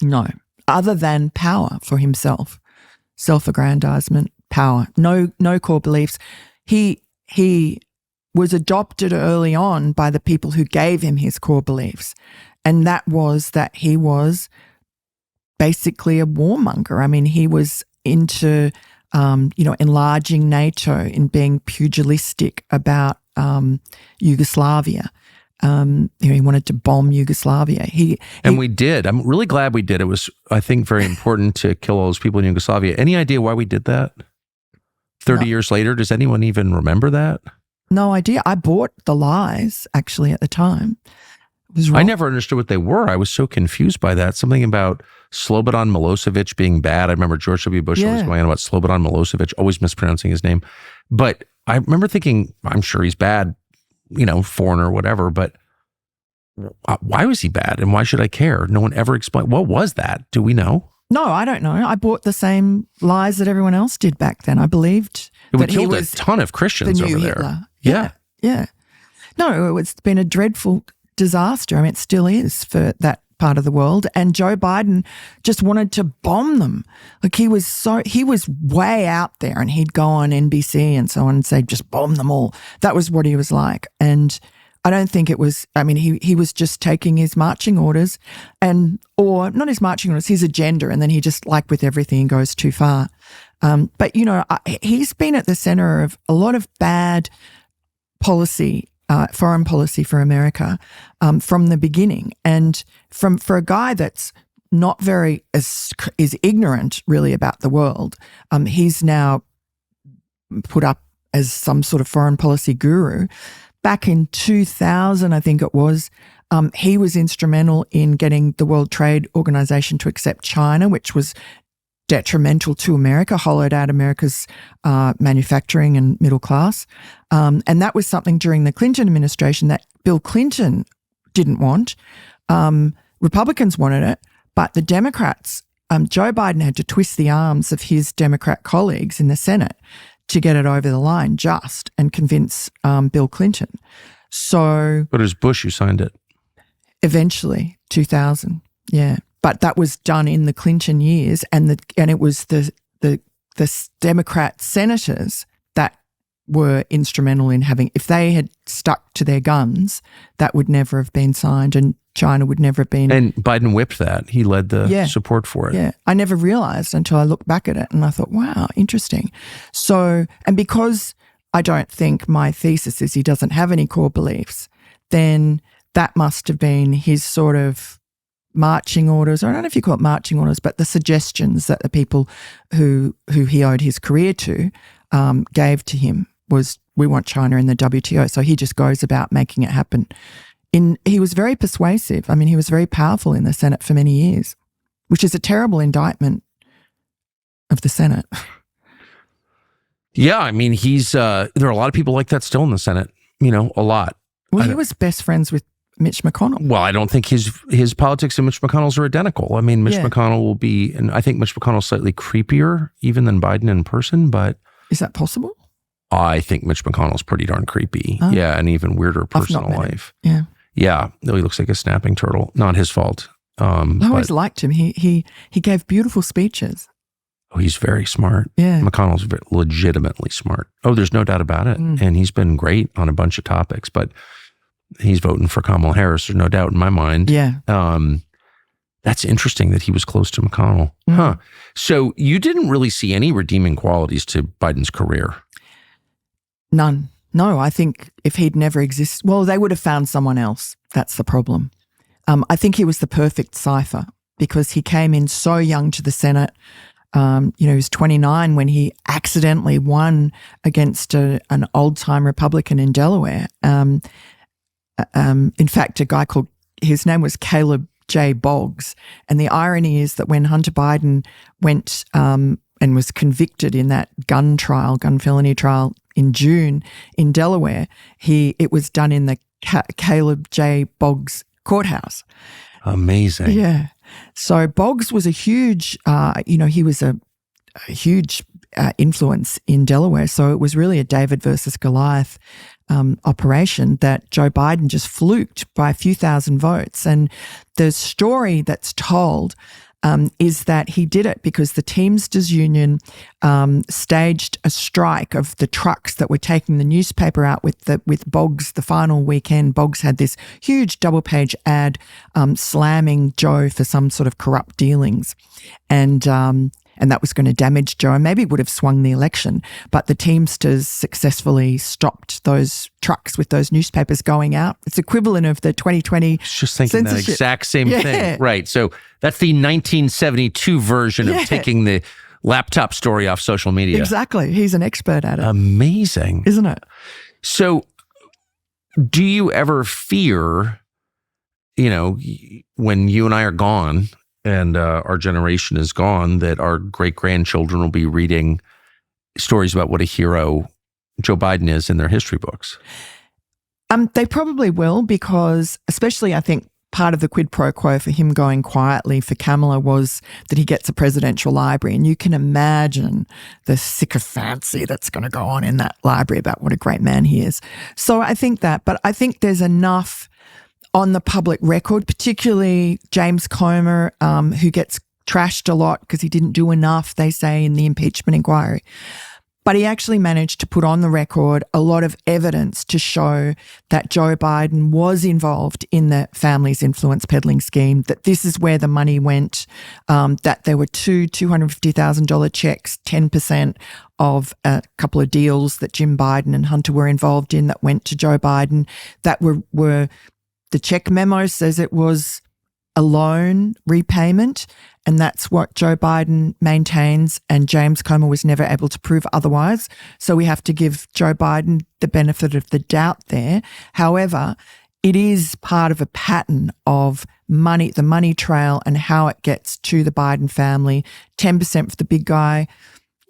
No, other than power for himself, self-aggrandizement, power. No core beliefs. He was adopted early on by the people who gave him his core beliefs, and that was that he was basically a warmonger. I mean, he was into enlarging NATO and being pugilistic about Yugoslavia. He wanted to bomb Yugoslavia. We
did. I'm really glad we did. It was, I think, very important to kill all those people in Yugoslavia. Any idea why we did that? 30 years later, does anyone even remember that?
No idea. I bought the lies, actually, at the time. It was wrong.
I never understood what they were. I was so confused by that. Something about Slobodan Milosevic being bad. I remember George W. Bush was going on about Slobodan Milosevic, always mispronouncing his name. But I remember thinking, I'm sure he's bad, foreigner or whatever, but why was he bad and why should I care? No one ever explained. What was that? Do we know?
No, I don't know. I bought the same lies that everyone else did back then. I believed that
he was a ton of Christians over there.
Yeah. No, it's been a dreadful disaster. I mean, it still is for that part of the world. And Joe Biden just wanted to bomb them. Like, he was way out there, and he'd go on NBC and so on and say, just bomb them all. That was what he was like. And I don't think it was, he was just taking his marching orders or not his marching orders, his agenda. And then he just, like with everything, goes too far. But he's been at the center of a lot of bad policy, foreign policy for America from the beginning. And for a guy that's not is ignorant really about the world, he's now put up as some sort of foreign policy guru. Back in 2000, I think it was, he was instrumental in getting the World Trade Organization to accept China, which was detrimental to America, hollowed out America's manufacturing and middle class. And that was something during the Clinton administration that Bill Clinton didn't want. Republicans wanted it, but the Democrats, Joe Biden had to twist the arms of his Democrat colleagues in the Senate to get it over the line and convince Bill Clinton. So,
but it was Bush who signed it.
Eventually, 2000, yeah. But that was done in the Clinton years, and it was the Democrat senators that were instrumental in having. If they had stuck to their guns, that would never have been signed, and China would never have been.
And Biden whipped that. He led the support for it.
Yeah, I never realized until I looked back at it, and I thought, wow, interesting. So, and because I don't think my thesis is he doesn't have any core beliefs, then that must have been his sort of marching orders, or I don't know if you call it marching orders, but the suggestions that the people who he owed his career to gave to him was, we want China in the WTO. So he just goes about making it happen. He was very persuasive. I mean, he was very powerful in the Senate for many years, which is a terrible indictment of the Senate.
Yeah, I mean, there are a lot of people like that still in the Senate, a lot.
Well, he was best friends with Mitch McConnell.
Well, I don't think his politics and Mitch McConnell's are identical. I mean, Mitch McConnell will be, and I think Mitch McConnell's slightly creepier even than Biden in person, but...
Is that possible?
I think Mitch McConnell's pretty darn creepy. Oh. Yeah, and even weirder personal life.
Yeah.
Yeah, no, he looks like a snapping turtle. Not his fault.
I always liked him. He gave beautiful speeches.
Oh, he's very smart.
Yeah.
McConnell's legitimately smart. Oh, there's no doubt about it. And he's been great on a bunch of topics, but he's voting for Kamala Harris. There's no doubt in my mind.
Yeah.
That's interesting that he was close to McConnell. Huh. So you didn't really see any redeeming qualities to Biden's career?
None. No, I think if he'd never existed, well, they would have found someone else. That's the problem. I think he was the perfect cipher because he came in so young to the Senate. He was 29 when he accidentally won against an old-time Republican in Delaware. In fact, a guy his name was Caleb J. Boggs. And the irony is that when Hunter Biden went and was convicted in that gun felony trial in June in Delaware, it was done in the Caleb J. Boggs courthouse.
Amazing.
Yeah. So Boggs was a huge, he was a huge influence in Delaware. So it was really a David versus Goliath operation that Joe Biden just fluked by a few thousand votes. And the story that's told is that he did it because the Teamsters Union staged a strike of the trucks that were taking the newspaper out with Boggs. The final weekend, Boggs had this huge double-page ad slamming Joe for some sort of corrupt dealings, and that was going to damage Joe and maybe would have swung the election. But the Teamsters successfully stopped those trucks with those newspapers going out. It's equivalent of the 2020
just thinking
censorship.
That exact same thing. Right. So that's the 1972 version of taking the laptop story off social media.
Exactly. He's an expert at it.
Amazing.
Isn't it?
So do you ever fear, when you and I are gone, and our generation is gone, that our great-grandchildren will be reading stories about what a hero Joe Biden is in their history books?
They probably will, because especially I think part of the quid pro quo for him going quietly for Kamala was that he gets a presidential library. And you can imagine the sycophancy that's going to go on in that library about what a great man he is. So I think that, but I think there's enough on the public record, particularly James Comer, who gets trashed a lot because he didn't do enough, they say, in the impeachment inquiry. But he actually managed to put on the record a lot of evidence to show that Joe Biden was involved in the family's influence peddling scheme, that this is where the money went, that there were two $250,000 checks, 10% of a couple of deals that Jim Biden and Hunter were involved in that went to Joe Biden, that were the check memo says it was a loan repayment, and that's what Joe Biden maintains, and James Comer was never able to prove otherwise. So we have to give Joe Biden the benefit of the doubt there. However, it is part of a pattern of money, the money trail and how it gets to the Biden family. 10% for the big guy,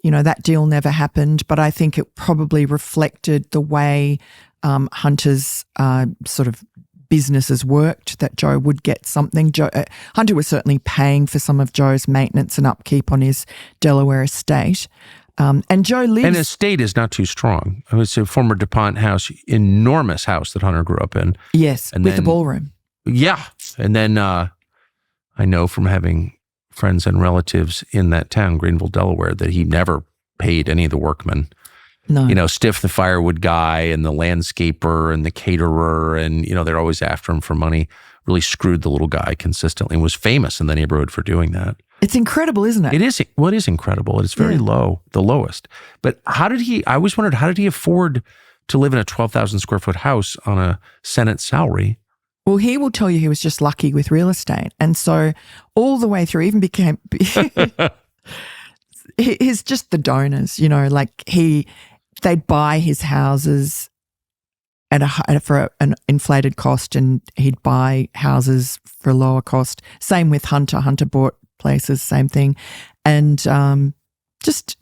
that deal never happened, but I think it probably reflected the way Hunter's sort of businesses worked, that Joe would get something. Hunter was certainly paying for some of Joe's maintenance and upkeep on his Delaware estate. And Joe lives...
And estate is not too strong. It was a former DuPont house, enormous house that Hunter grew up in.
Yes,
and
with
then,
the ballroom.
Yeah. And then I know from having friends and relatives in that town, Greenville, Delaware, that he never paid any of the workmen.
No.
Stiff the firewood guy and the landscaper and the caterer, and, they're always after him for money. Really screwed the little guy consistently and was famous in the neighborhood for doing that.
It's incredible, isn't it?
It is. Well, it is incredible. It's very low, the lowest. But I always wondered, how did he afford to live in a 12,000 square foot house on a Senate salary?
Well, he will tell you he was just lucky with real estate. And so all the way through, even became, he's just the donors, they'd buy his houses for an inflated cost, and he'd buy houses for a lower cost. Same with Hunter. Hunter bought places, same thing. And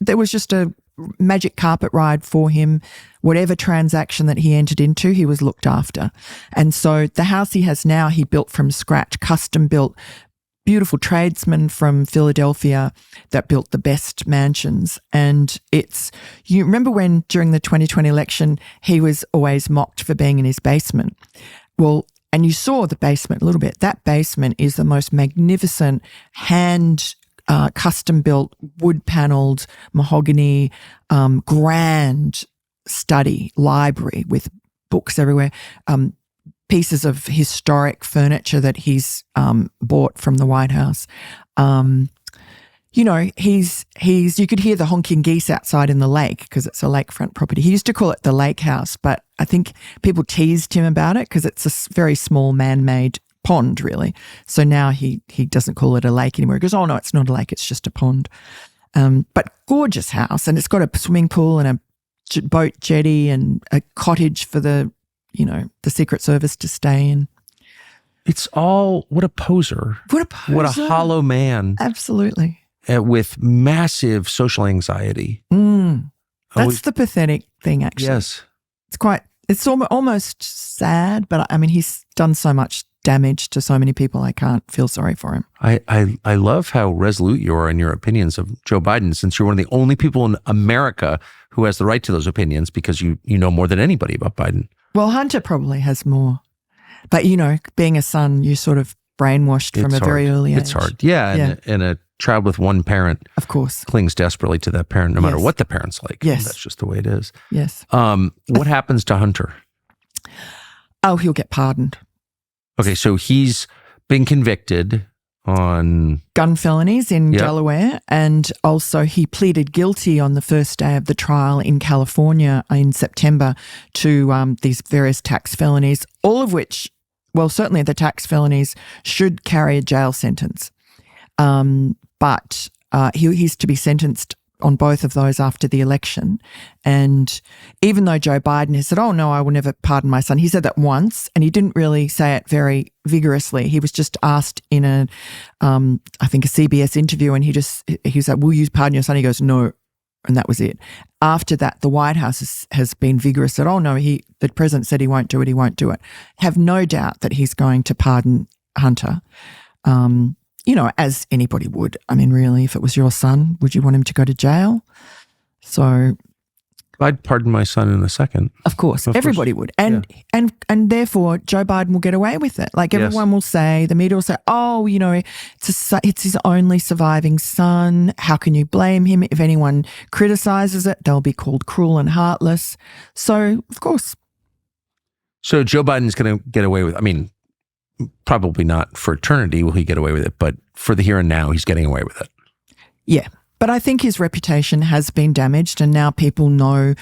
there was just a magic carpet ride for him. Whatever transaction that he entered into, he was looked after. And so the house he has now, he built from scratch, custom built, beautiful tradesman from Philadelphia that built the best mansions. And you remember when during the 2020 election, he was always mocked for being in his basement. Well, and you saw the basement a little bit. That basement is the most magnificent custom built, wood paneled, mahogany, grand study library with books everywhere. Pieces of historic furniture that he's bought from the White House. You could hear the honking geese outside in the lake because it's a lakefront property. He used to call it the lake house, but I think people teased him about it because it's a very small man-made pond, really. So now he doesn't call it a lake anymore. He goes, oh, no, it's not a lake, it's just a pond. But gorgeous house, and it's got a swimming pool and a boat jetty and a cottage for the Secret Service to stay in.
It's all, what a poser.
What a poser.
What a hollow man.
Absolutely.
With massive social anxiety.
That's the pathetic thing, actually.
Yes.
It's almost sad, but I mean, he's done so much damage to so many people, I can't feel sorry for him.
I love how resolute you are in your opinions of Joe Biden, since you're one of the only people in America who has the right to those opinions because you know more than anybody about Biden.
Well, Hunter probably has more. But, being a son, you sort of brainwashed from a very early age.
It's hard. Yeah. And a child with one parent,
of course,
clings desperately to that parent no matter what the parent's like.
Yes.
That's just the way it is.
Yes.
What happens to Hunter?
Oh, he'll get pardoned.
Okay, so he's been convicted on
gun felonies in Delaware, and also he pleaded guilty on the first day of the trial in California in September to these various tax felonies, all of which, well, certainly the tax felonies should carry a jail sentence. But he's to be sentenced on both of those after the election. And even though Joe Biden has said, oh, no, I will never pardon my son, he said that once, and he didn't really say it very vigorously. He was just asked in I think a CBS interview, and he was like, will you pardon your son? He goes, no. And that was it. After that, the White House has been vigorous, said, oh, no, the president said he won't do it. Have no doubt that he's going to pardon Hunter. As anybody would. I mean, really, if it was your son, would you want him to go to jail? So
I'd pardon my son in a second.
Of course, everybody would. And therefore, Joe Biden will get away with it. Like everyone will say, the media will say, oh, it's his only surviving son. How can you blame him? If anyone criticizes it, they'll be called cruel and heartless. So, of course.
So Joe Biden's going to get away with, probably not for eternity will he get away with it, but for the here and now, he's getting away with it.
Yeah. But I think his reputation has been damaged, and now people know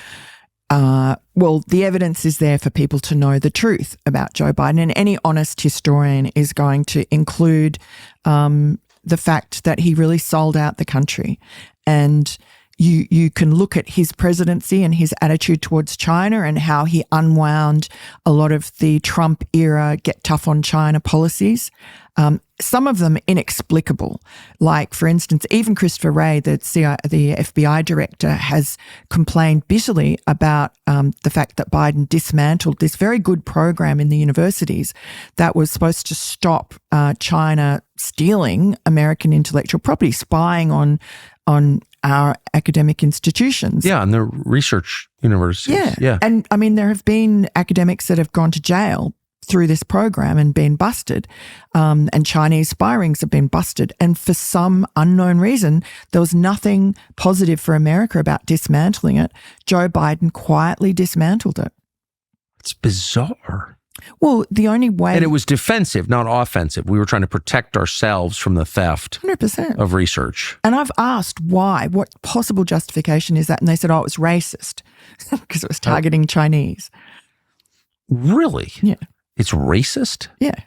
well, the evidence is there for people to know the truth about Joe Biden, and any honest historian is going to include the fact that he really sold out the country. And you can look at his presidency and his attitude towards China and how he unwound a lot of the Trump era get tough on China policies. Some of them inexplicable. Like, for instance, even Christopher Wray, the FBI director, has complained bitterly about the fact that Biden dismantled this very good program in the universities that was supposed to stop China stealing American intellectual property, spying on our academic institutions.
Yeah, and the research universities. Yeah.
And I mean, there have been academics that have gone to jail through this program and been busted, and Chinese spy rings have been busted. And for some unknown reason, there was nothing positive for America about dismantling it. Joe Biden quietly dismantled it.
It's bizarre.
Well, the only way...
And it was defensive, not offensive. We were trying to protect ourselves from the theft
100%.
of research.
And I've asked why, what possible justification is that? And they said, oh, it was racist because it was targeting Chinese.
Really?
Yeah.
It's racist?
Yeah.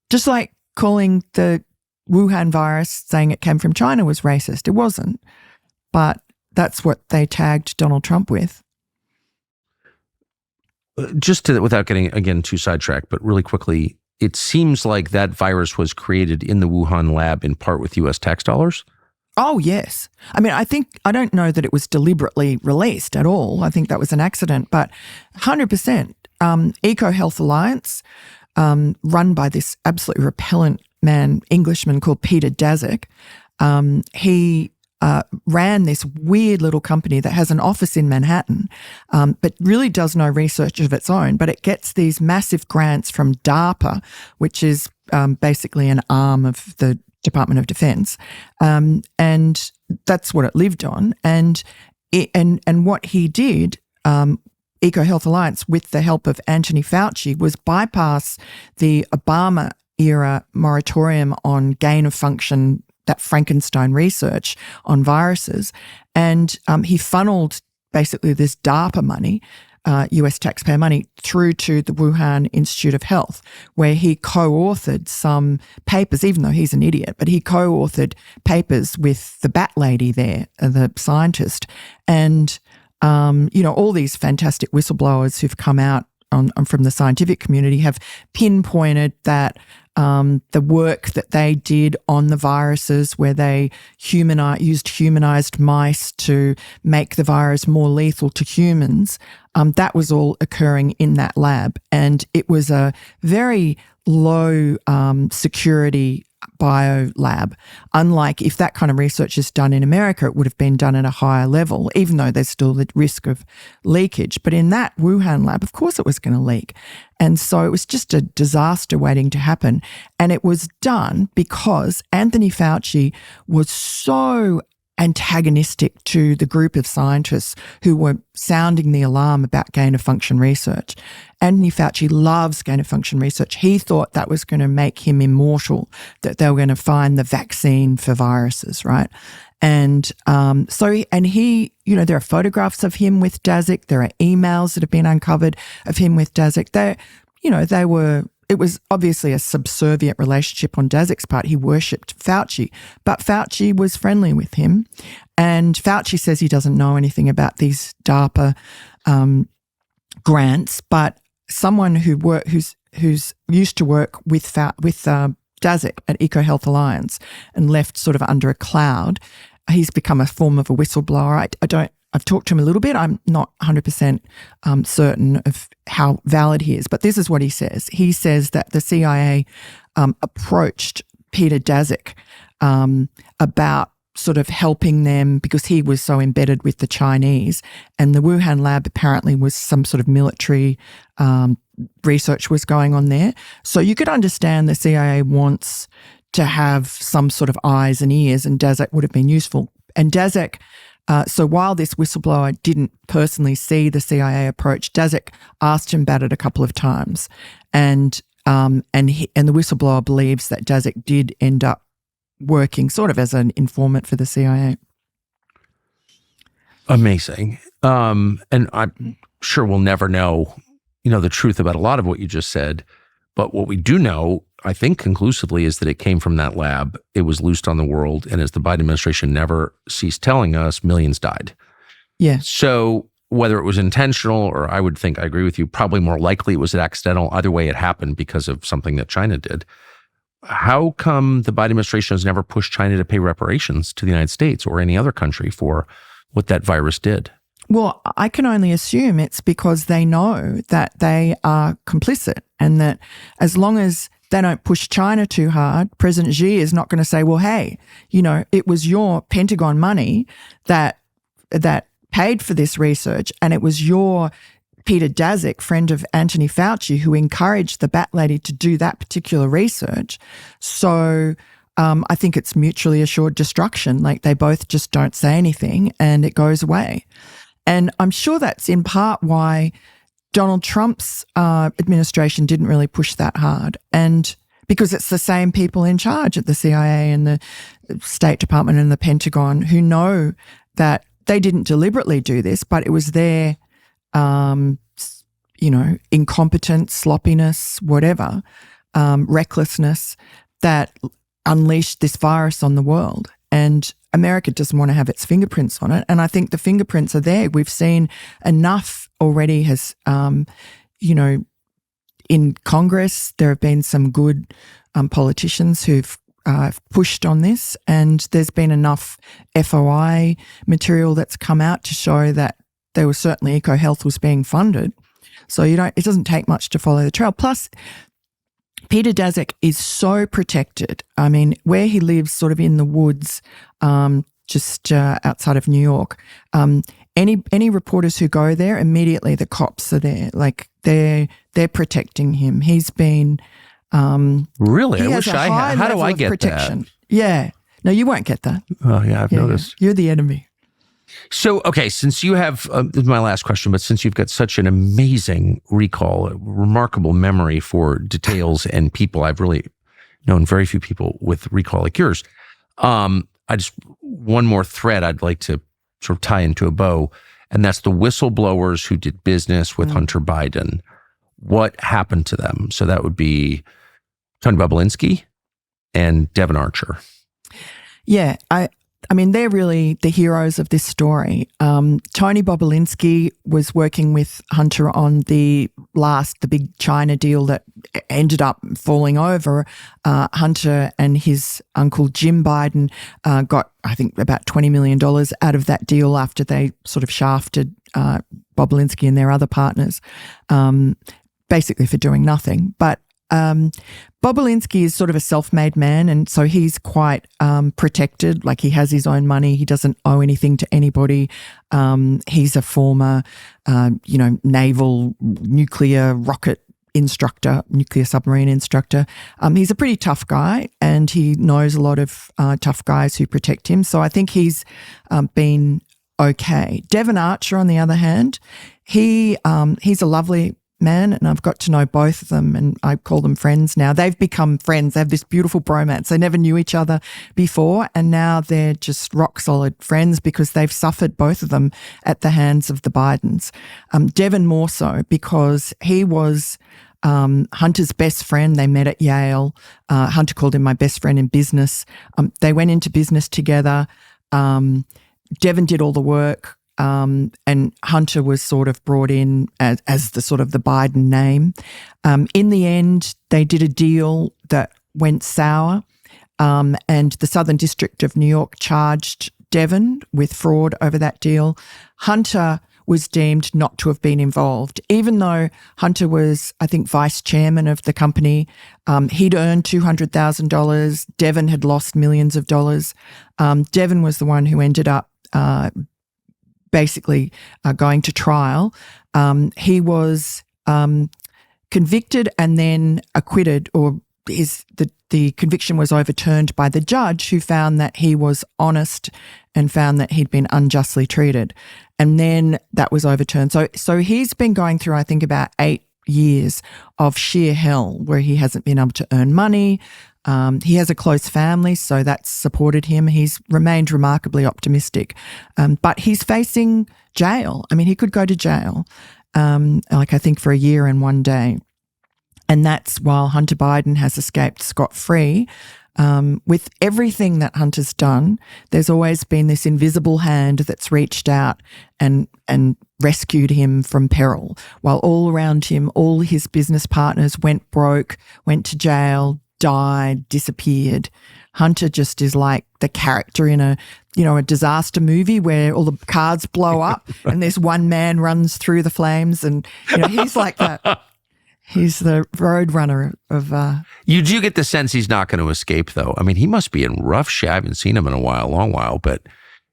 Just like calling the Wuhan virus, saying it came from China, was racist. It wasn't. But that's what they tagged Donald Trump with.
Without getting, again, too sidetracked, but really quickly, it seems like that virus was created in the Wuhan lab in part with U.S. tax dollars?
Oh, yes. I mean, I don't know that it was deliberately released at all. I think that was an accident, but 100%. Eco Health Alliance, run by this absolutely repellent Englishman called Peter Daszak, he ran this weird little company that has an office in Manhattan, but really does no research of its own, but it gets these massive grants from DARPA, which is basically an arm of the Department of Defense. And that's what it lived on. And what he did, Eco Health Alliance, with the help of Anthony Fauci, was bypass the Obama era moratorium on gain of function, that Frankenstein research on viruses. And he funneled basically this DARPA money, US taxpayer money, through to the Wuhan Institute of Health, where he co-authored some papers, even though he's an idiot, but he co-authored papers with the bat lady there, the scientist. And, all these fantastic whistleblowers who've come out from the scientific community have pinpointed that the work that they did on the viruses, where they used humanized mice to make the virus more lethal to humans, that was all occurring in that lab. And it was a very low security bio lab. Unlike if that kind of research is done in America, it would have been done at a higher level, even though there's still the risk of leakage. But in that Wuhan lab, of course it was going to leak. And so it was just a disaster waiting to happen. And it was done because Anthony Fauci was so antagonistic to the group of scientists who were sounding the alarm about gain-of-function research. Anthony Fauci loves gain-of-function research. He thought that was going to make him immortal, that they were going to find the vaccine for viruses, right? And he, there are photographs of him with Daszak. There are emails that have been uncovered of him with Daszak. It was obviously a subservient relationship on Daszak's part. He worshipped Fauci, but Fauci was friendly with him. And Fauci says he doesn't know anything about these DARPA grants, but someone who's used to work with Daszak at Eco Health Alliance and left sort of under a cloud, he's become a form of a whistleblower. I've talked to him a little bit. I'm not 100% certain of how valid he is, but this is what he says. He says that the CIA approached Peter Daszak about sort of helping them because he was so embedded with the Chinese, and the Wuhan lab apparently was some sort of military research was going on there. So you could understand the CIA wants to have some sort of eyes and ears, and Daszak would have been useful. And Daszak... So while this whistleblower didn't personally see the CIA approach, Daszak asked him about it a couple of times, and the whistleblower believes that Daszak did end up working sort of as an informant for the CIA.
Amazing. And I'm sure we'll never know, the truth about a lot of what you just said. But what we do know, I think conclusively, is that it came from that lab. It was loosed on the world. And as the Biden administration never ceased telling us, millions died.
Yeah.
So whether it was intentional or I would think, I agree with you, probably more likely it was accidental. Either way, it happened because of something that China did. How come the Biden administration has never pushed China to pay reparations to the United States or any other country for what that virus did?
Well, I can only assume it's because they know that they are complicit and that as long as they don't push China too hard, President Xi is not going to say, well, hey, it was your Pentagon money that paid for this research, and it was your Peter Daszak, friend of Anthony Fauci, who encouraged the Bat Lady to do that particular research. So I think it's mutually assured destruction. Like they both just don't say anything and it goes away. And I'm sure that's in part why Donald Trump's administration didn't really push that hard. And because it's the same people in charge at the CIA and the State Department and the Pentagon who know that they didn't deliberately do this, but it was their, incompetence, sloppiness, whatever, recklessness that unleashed this virus on the world. And America doesn't want to have its fingerprints on it. And I think the fingerprints are there. We've seen enough already in Congress, there have been some good politicians who've pushed on this, and there's been enough FOI material that's come out to show that there was certainly EcoHealth was being funded. So it doesn't take much to follow the trail. Plus, Peter Daszak is so protected. I mean, where he lives sort of in the woods, just outside of New York, any reporters who go there, immediately the cops are there. Like they're protecting him. He's been
really?
I
wish I had. How do I get protection?
That? Yeah. No, you won't get that.
Oh, yeah, I've noticed.
You're the enemy.
So, okay, since you have, this is my last question, but since you've got such an amazing recall, a remarkable memory for details and people, I've really known very few people with recall like yours. One more thread I'd like to sort of tie into a bow, and that's the whistleblowers who did business with Hunter Biden. What happened to them? So that would be Tony Bobulinski and Devin Archer. Yeah,
I mean, they're really the heroes of this story. Tony Bobulinski was working with Hunter on the big China deal that ended up falling over. Hunter and his uncle Jim Biden got, I think, about $20 million out of that deal after they sort of shafted Bobulinski and their other partners, basically for doing nothing. But Bobulinski is sort of a self-made man, and so he's quite protected. Like he has his own money. He doesn't owe anything to anybody. He's a former, naval nuclear rocket instructor, nuclear submarine instructor. He's a pretty tough guy, and he knows a lot of tough guys who protect him. So I think he's been okay. Devin Archer, on the other hand, he's a lovely man, and I've got to know both of them, and I call them friends now. They've become friends. They have this beautiful bromance. They never knew each other before, and now they're just rock solid friends because they've suffered, both of them, at the hands of the Bidens. Devin more so because he was Hunter's best friend. They met at Yale. Hunter called him my best friend in business. They went into business together. Devin did all the work. And Hunter was sort of brought in as the sort of the Biden name. In the end, they did a deal that went sour, and the Southern District of New York charged Devin with fraud over that deal. Hunter was deemed not to have been involved, even though Hunter was, I think, vice chairman of the company. He'd earned $200,000. Devin had lost millions of dollars. Devin was the one who ended up basically going to trial. He was convicted and then acquitted, or the conviction was overturned by the judge, who found that he was honest and found that he'd been unjustly treated. And then that was overturned. So he's been going through, I think, about 8 years of sheer hell where he hasn't been able to earn money. He has a close family, so that's supported him. He's remained remarkably optimistic. But he's facing jail. I mean, he could go to jail, I think for a year and 1 day. And that's while Hunter Biden has escaped scot-free. With everything that Hunter's done, there's always been this invisible hand that's reached out and rescued him from peril, while all around him, all his business partners went broke, went to jail, died, disappeared. Hunter just is like the character in a disaster movie where all the cars blow up and this one man runs through the flames, and he's like that. He's the road runner of...
You do get the sense he's not going to escape, though. I mean, he must be in rough shape. I haven't seen him in a long while, but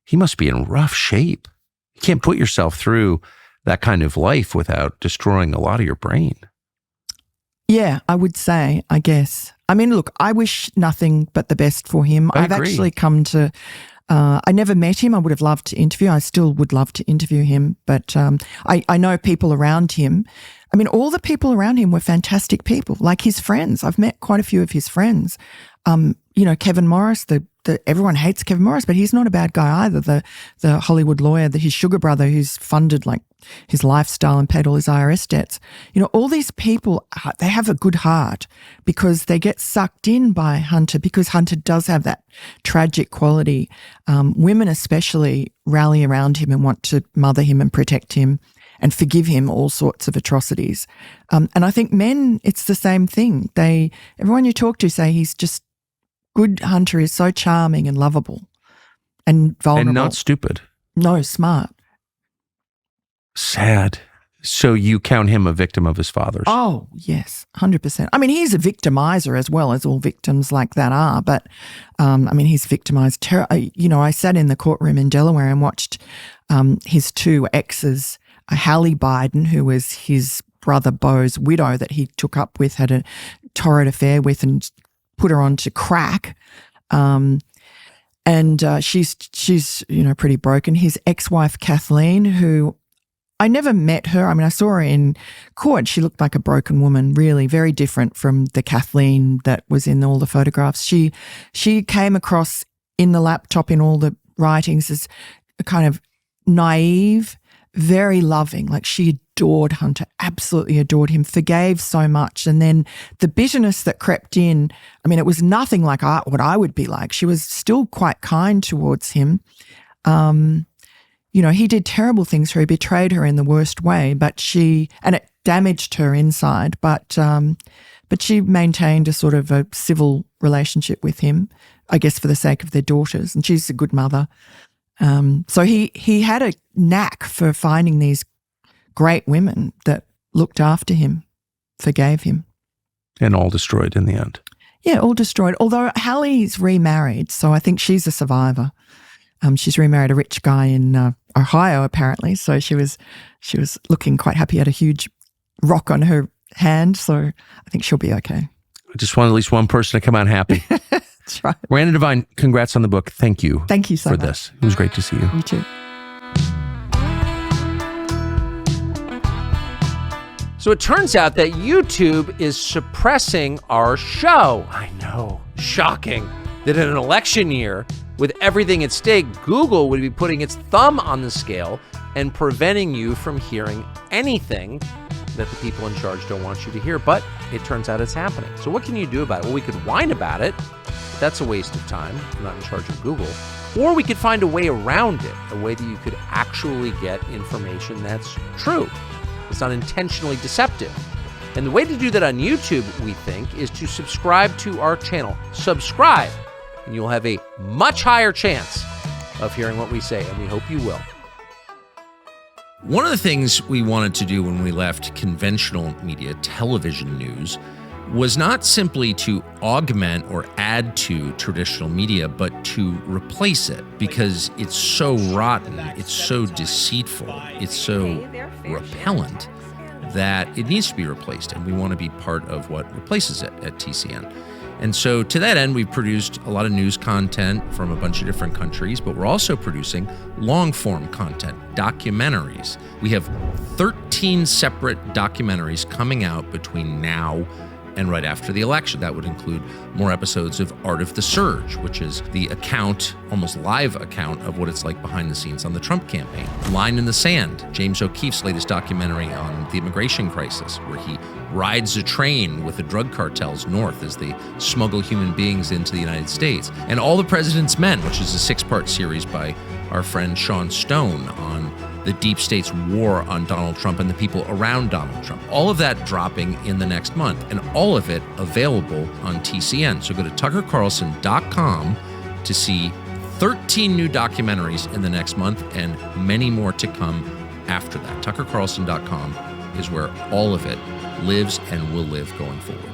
he must be in rough shape. You can't put yourself through that kind of life without destroying a lot of your brain.
Yeah, I would say, I guess. I mean, look, I wish nothing but the best for him. I've actually come to... I never met him. I would have loved to interview. I still would love to interview him. But I know people around him. I mean, all the people around him were fantastic people, like his friends. I've met quite a few of his friends. Kevin Morris, everyone hates Kevin Morris, but he's not a bad guy either. The Hollywood lawyer, his sugar brother who's funded like his lifestyle and paid all his IRS debts. All these people, they have a good heart because they get sucked in by Hunter, because Hunter does have that tragic quality. Women especially rally around him and want to mother him and protect him and forgive him all sorts of atrocities. And I think men, it's the same thing. Everyone you talk to say he's just good. Hunter is so charming and lovable and vulnerable.
And not stupid.
No, smart.
Sad. So you count him a victim of his father's?
Oh, yes, 100%. I mean, he's a victimizer as well, as all victims like that are. But, he's victimized. I sat in the courtroom in Delaware and watched his two exes, Hallie Biden, who was his brother Beau's widow that he took up with, had a torrid affair with and put her on to crack. She's pretty broken. His ex-wife Kathleen, who I never met her. I mean, I saw her in court. She looked like a broken woman, really very different from the Kathleen that was in all the photographs. She came across in the laptop in all the writings as a kind of naive, very loving. Like she adored Hunter, absolutely adored him, forgave so much. And then the bitterness that crept in, I mean, it was nothing like what I would be like. She was still quite kind towards him. He did terrible things to her. He betrayed her in the worst way, and it damaged her inside. But she maintained a sort of a civil relationship with him, I guess for the sake of their daughters. And she's a good mother. So he had a knack for finding these great women that looked after him, forgave him.
And all destroyed in the end.
Yeah, all destroyed. Although Hallie's remarried, so I think she's a survivor. She's remarried a rich guy in Ohio, apparently. So she was looking quite happy, had a huge rock on her hand. So I think she'll be okay.
I just want at least one person to come out happy.
That's right.
Miranda Devine, congrats on the book. Thank you.
Thank you so
for
much.
this. It was great to see you.
You too.
So it turns out that YouTube is suppressing our show. I know. Shocking that in an election year, with everything at stake, Google would be putting its thumb on the scale and preventing you from hearing anything that the people in charge don't want you to hear. But it turns out it's happening. So what can you do about it? Well, we could whine about it. But that's a waste of time. I'm not in charge of Google. Or we could find a way around it, a way that you could actually get information that's true. It's not intentionally deceptive. And the way to do that on YouTube, we think, is to subscribe to our channel. Subscribe, and you'll have a much higher chance of hearing what we say, and we hope you will. One of the things we wanted to do when we left conventional media, television news, was not simply to augment or add to traditional media, but to replace it, because it's so rotten, it's so deceitful, it's so repellent that it needs to be replaced, and we want to be part of what replaces it at TCN. And so to that end, we've produced a lot of news content from a bunch of different countries, but we're also producing long-form content, documentaries. We have 13 separate documentaries coming out between now and right after the election. That would include more episodes of Art of the Surge, which is the account, almost live account, of what it's like behind the scenes on the Trump campaign. Line in the Sand, James O'Keefe's latest documentary on the immigration crisis, where he rides a train with the drug cartels north as they smuggle human beings into the United States. And All the President's Men, which is a 6-part series by our friend Sean Stone on the deep state's war on Donald Trump and the people around Donald Trump. All of that dropping in the next month, and all of it available on TCN. So go to tuckercarlson.com to see 13 new documentaries in the next month and many more to come after that. tuckercarlson.com is where all of it lives and will live going forward.